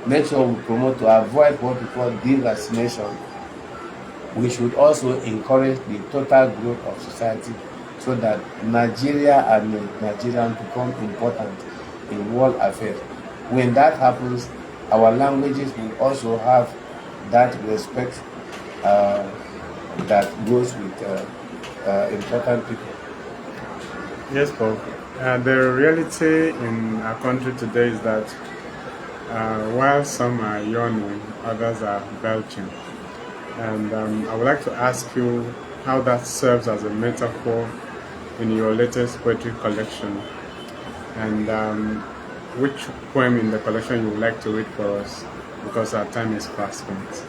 make sure we promote to avoid what we call devastation, we should also encourage the total growth of society so that Nigeria and Nigerians become important in world affairs. When that happens, our languages will also have that respect that goes with important people. Yes, Paul. The reality in our country today is that while some are yawning, others are belching. And I would like to ask you how that serves as a metaphor in your latest poetry collection, and which poem in the collection you would like to read for us, because our time is fast spent.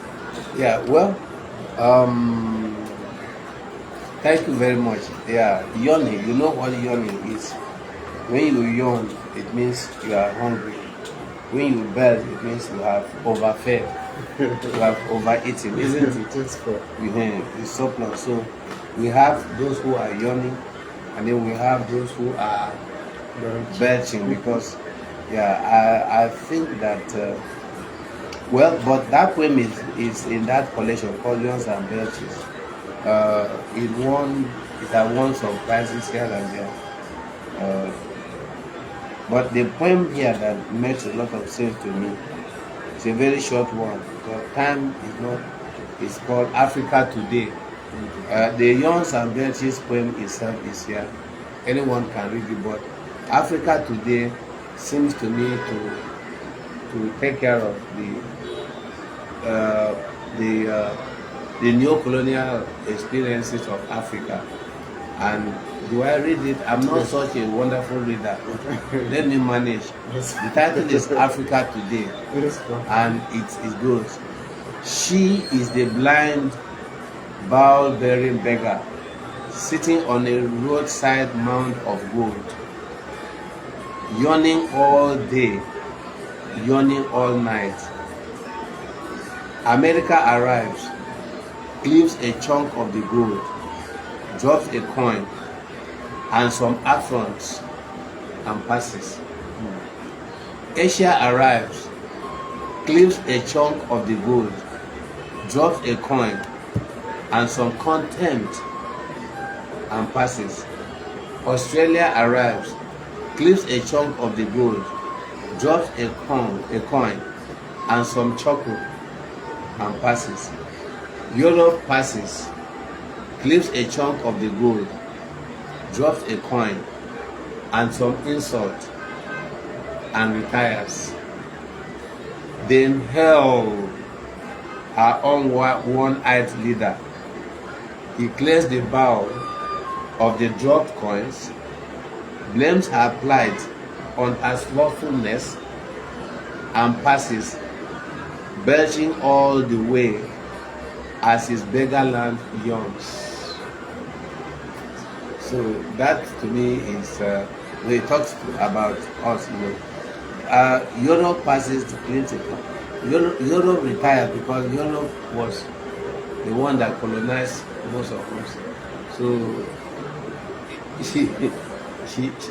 Yeah, well, thank you very much. Yeah, yawning, you know what yawning is. When you yawn, it means you are hungry. when you belch, it means you have overfed, you have overeaten, isn't it? It's for It's surplus. So we have those who are yawning, and then we have those who are belching, because I think that well, but that poem is in that collection called Yawns and Belches. It had won some prizes here and there. But the poem here that makes a lot of sense to me, it's a very short one. The time is not. It's called Africa Today. The Yawns and Belches poem itself is here. Anyone can read it, but Africa Today seems to me to take care of the neo-colonial experiences of Africa. And do I read it? I'm not such a wonderful reader. Let me manage. The title is Africa Today, and it goes: She is the blind, bowl-bearing beggar, sitting on a roadside mound of gold, yawning all day, yawning all night. America arrives, cleaves a chunk of the gold, drops a coin and some affronts, and passes. Asia arrives, cleaves a chunk of the gold, drops a coin and some contempt, and passes. Australia arrives, cleaves a chunk of the gold, drops a coin and some chocolate, and passes. Europe passes, cleaves a chunk of the gold, drops a coin and some insult, and retires. Then hell, our own one-eyed leader, he clears the bowl of the dropped coins, blames her plight on her slothfulness, and passes, belching all the way as his beggar land yawns. So that to me is when it talks about us, Europe passes the principle. Europe retired because Europe was the one that colonized most of us. So she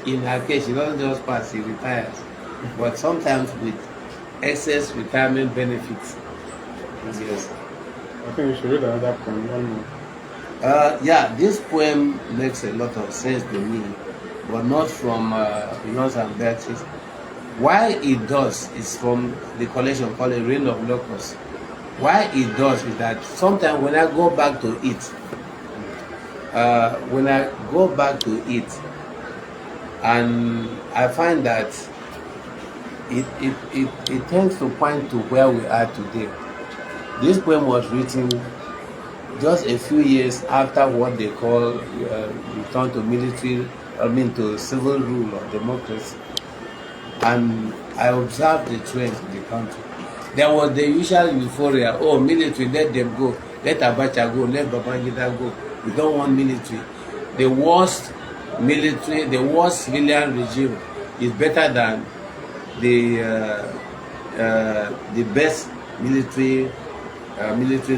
in her case, she doesn't just pass, she retires. But sometimes with excess retirement benefits. Yes. I think you should read another poem, one more. Yeah, this poem makes a lot of sense to me, but not from Yawns and Belches. Why it does is from the collection called A Rain of Locusts. Why it does is that sometimes when I go back to it, and I find that it tends to point to where we are today. This poem was written just a few years after what they call return to to civil rule or democracy. And I observed the trends in the country. There was the usual euphoria, oh, military, let them go, let Abacha go, let Babangida go. We don't want military. The worst civilian regime is better than the best military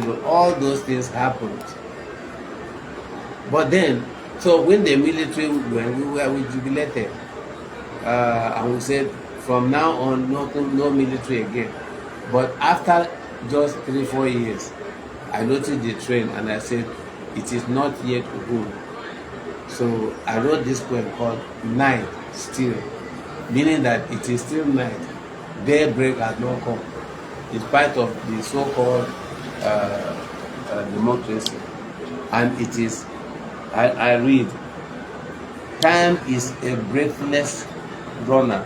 rule. All those things happened. But then, so when the military, when we jubilated, and we said from now on no military again. But after just 3-4 years, I noticed the trend and I said it is not yet good. So I wrote this poem called Night Still, meaning that it is still night. Daybreak has not come, in spite of the so-called democracy. And it is, I read, time is a breathless runner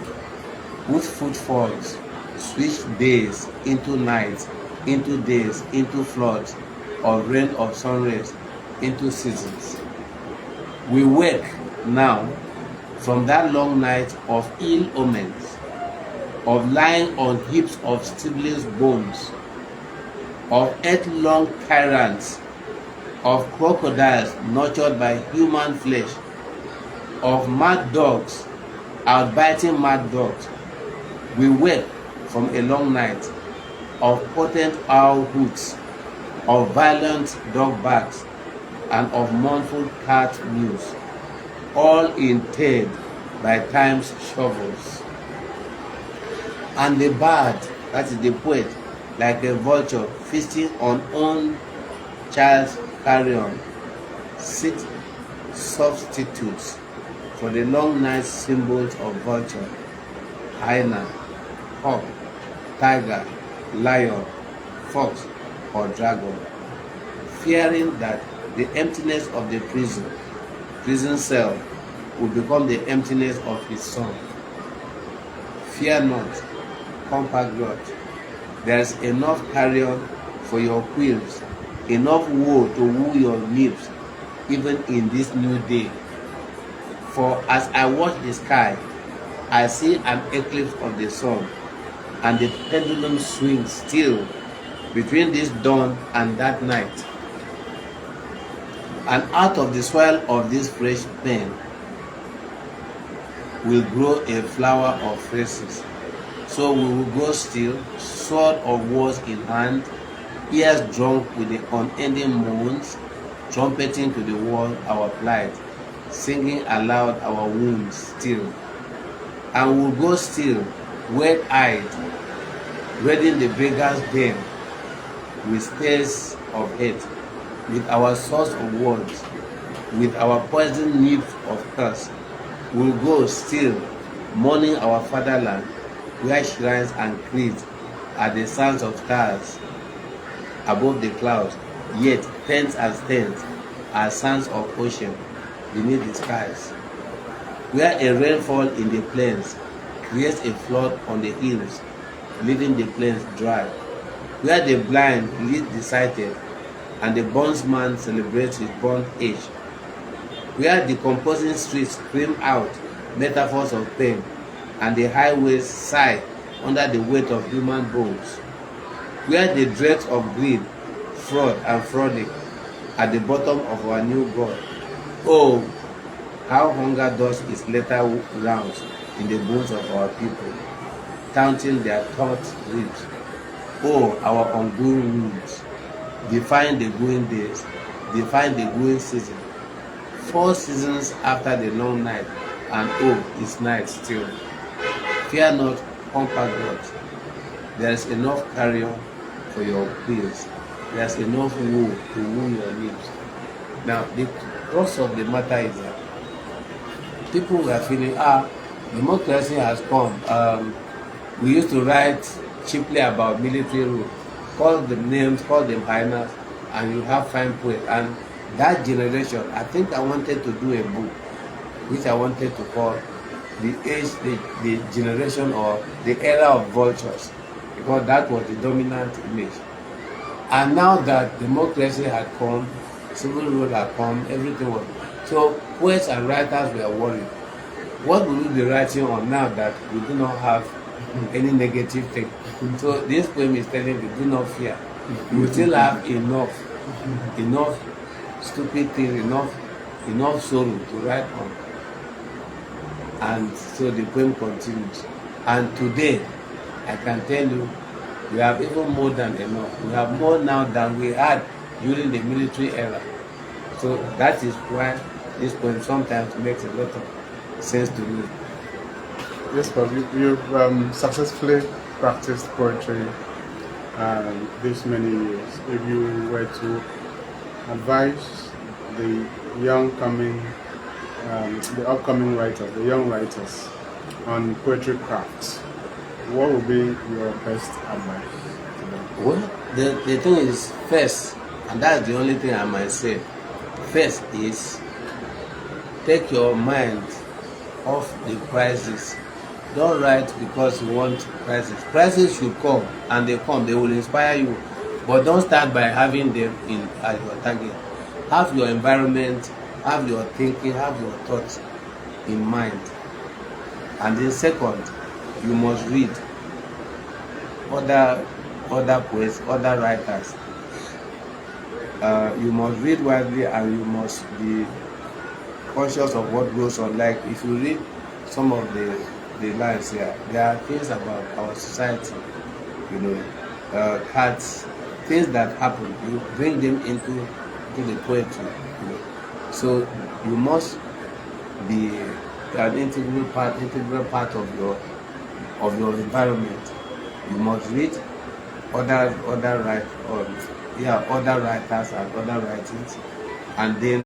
whose footfalls switch days into nights, into days, into floods of rain of sun rays, into seasons. We wake now from that long night of ill omens, of lying on heaps of siblings' bones, of earth-long tyrants, of crocodiles nurtured by human flesh, of mad dogs outbiting mad dogs. We wake from a long night, of potent owl hoots, of violent dog barks, and of mournful cat mews, all interred by time's shovels. And the bard, that is the poet, like a vulture feasting on own child's carrion, seek substitutes for the long night symbols of vulture, hyena, hawk, tiger, lion, fox, or dragon, fearing that the emptiness of the prison cell will become the emptiness of his son. Fear not, compatriot, there is enough carrion for your quills, enough woe to woo your lips, even in this new day. For as I watch the sky, I see an eclipse of the sun, and the pendulum swings still between this dawn and that night. And out of the soil of this fresh pen will grow a flower of phrases. So we will go still, sword of words in hand, ears drunk with the unending moans, trumpeting to the world our plight, singing aloud our wounds still. And we will go still, wet-eyed, reading the beggar's den with stares of hate, with our source of words, with our poisoned nips of curse. We will go still, mourning our fatherland, where shrines and creeds are the sounds of stars above the clouds, yet tents and stands are sounds of ocean beneath the skies. Where a rainfall in the plains creates a flood on the hills, leaving the plains dry. Where the blind lead the sighted, and the bondsman celebrates his bond age. Where the composing streets scream out metaphors of pain, and the highways sigh under the weight of human bones. Where the dregs of greed, fraud, and frolic at the bottom of our new God. Oh, how hunger does its later rounds in the bones of our people, counting their taut ribs. Oh, our ongoing wounds, define the going days, define the going season. 4 seasons after the long night, and oh, it's night still. Fear not, compatriot, there is enough carrion for your quills. There is enough wool to woo your lips. Now, the crux of the matter is that people were feeling, democracy has come. We used to write cheaply about military rule, call them names, call them hyenas, and you have fine poets. And that generation, I think I wanted to do a book, which I wanted to call the generation or the era of vultures, because that was the dominant image. And now that democracy had come, civil rule had come, everything was. So poets and writers were worried. What will we be writing on now that we do not have any negative thing? So this poem is telling you, do not fear. You still have enough stupid things, enough sorrow to write on. And so the poem continues. And today, I can tell you, we have even more than enough. We have more now than we had during the military era. So that is why this poem sometimes makes a lot of sense to me. Yes, but you've successfully practiced poetry these many years. If you were to advise the upcoming writers, the young writers on poetry crafts, what would be your best advice to them? Well, the thing is, first, and that's the only thing I might say, first is take your mind off the crisis. Don't write because you want crisis. Crisis should come, and they come, they will inspire you. But don't start by having them as your target. Have your environment, have your thinking, have your thoughts in mind. And then second, you must read other poets, other writers. You must read widely, and you must be conscious of what goes on. Like if you read some of the the lines here. There are things about our society, you know, cards, things that happen. You bring them into the poetry, you know. So you must be an integral part of your environment. You must read other writers and other writings, and then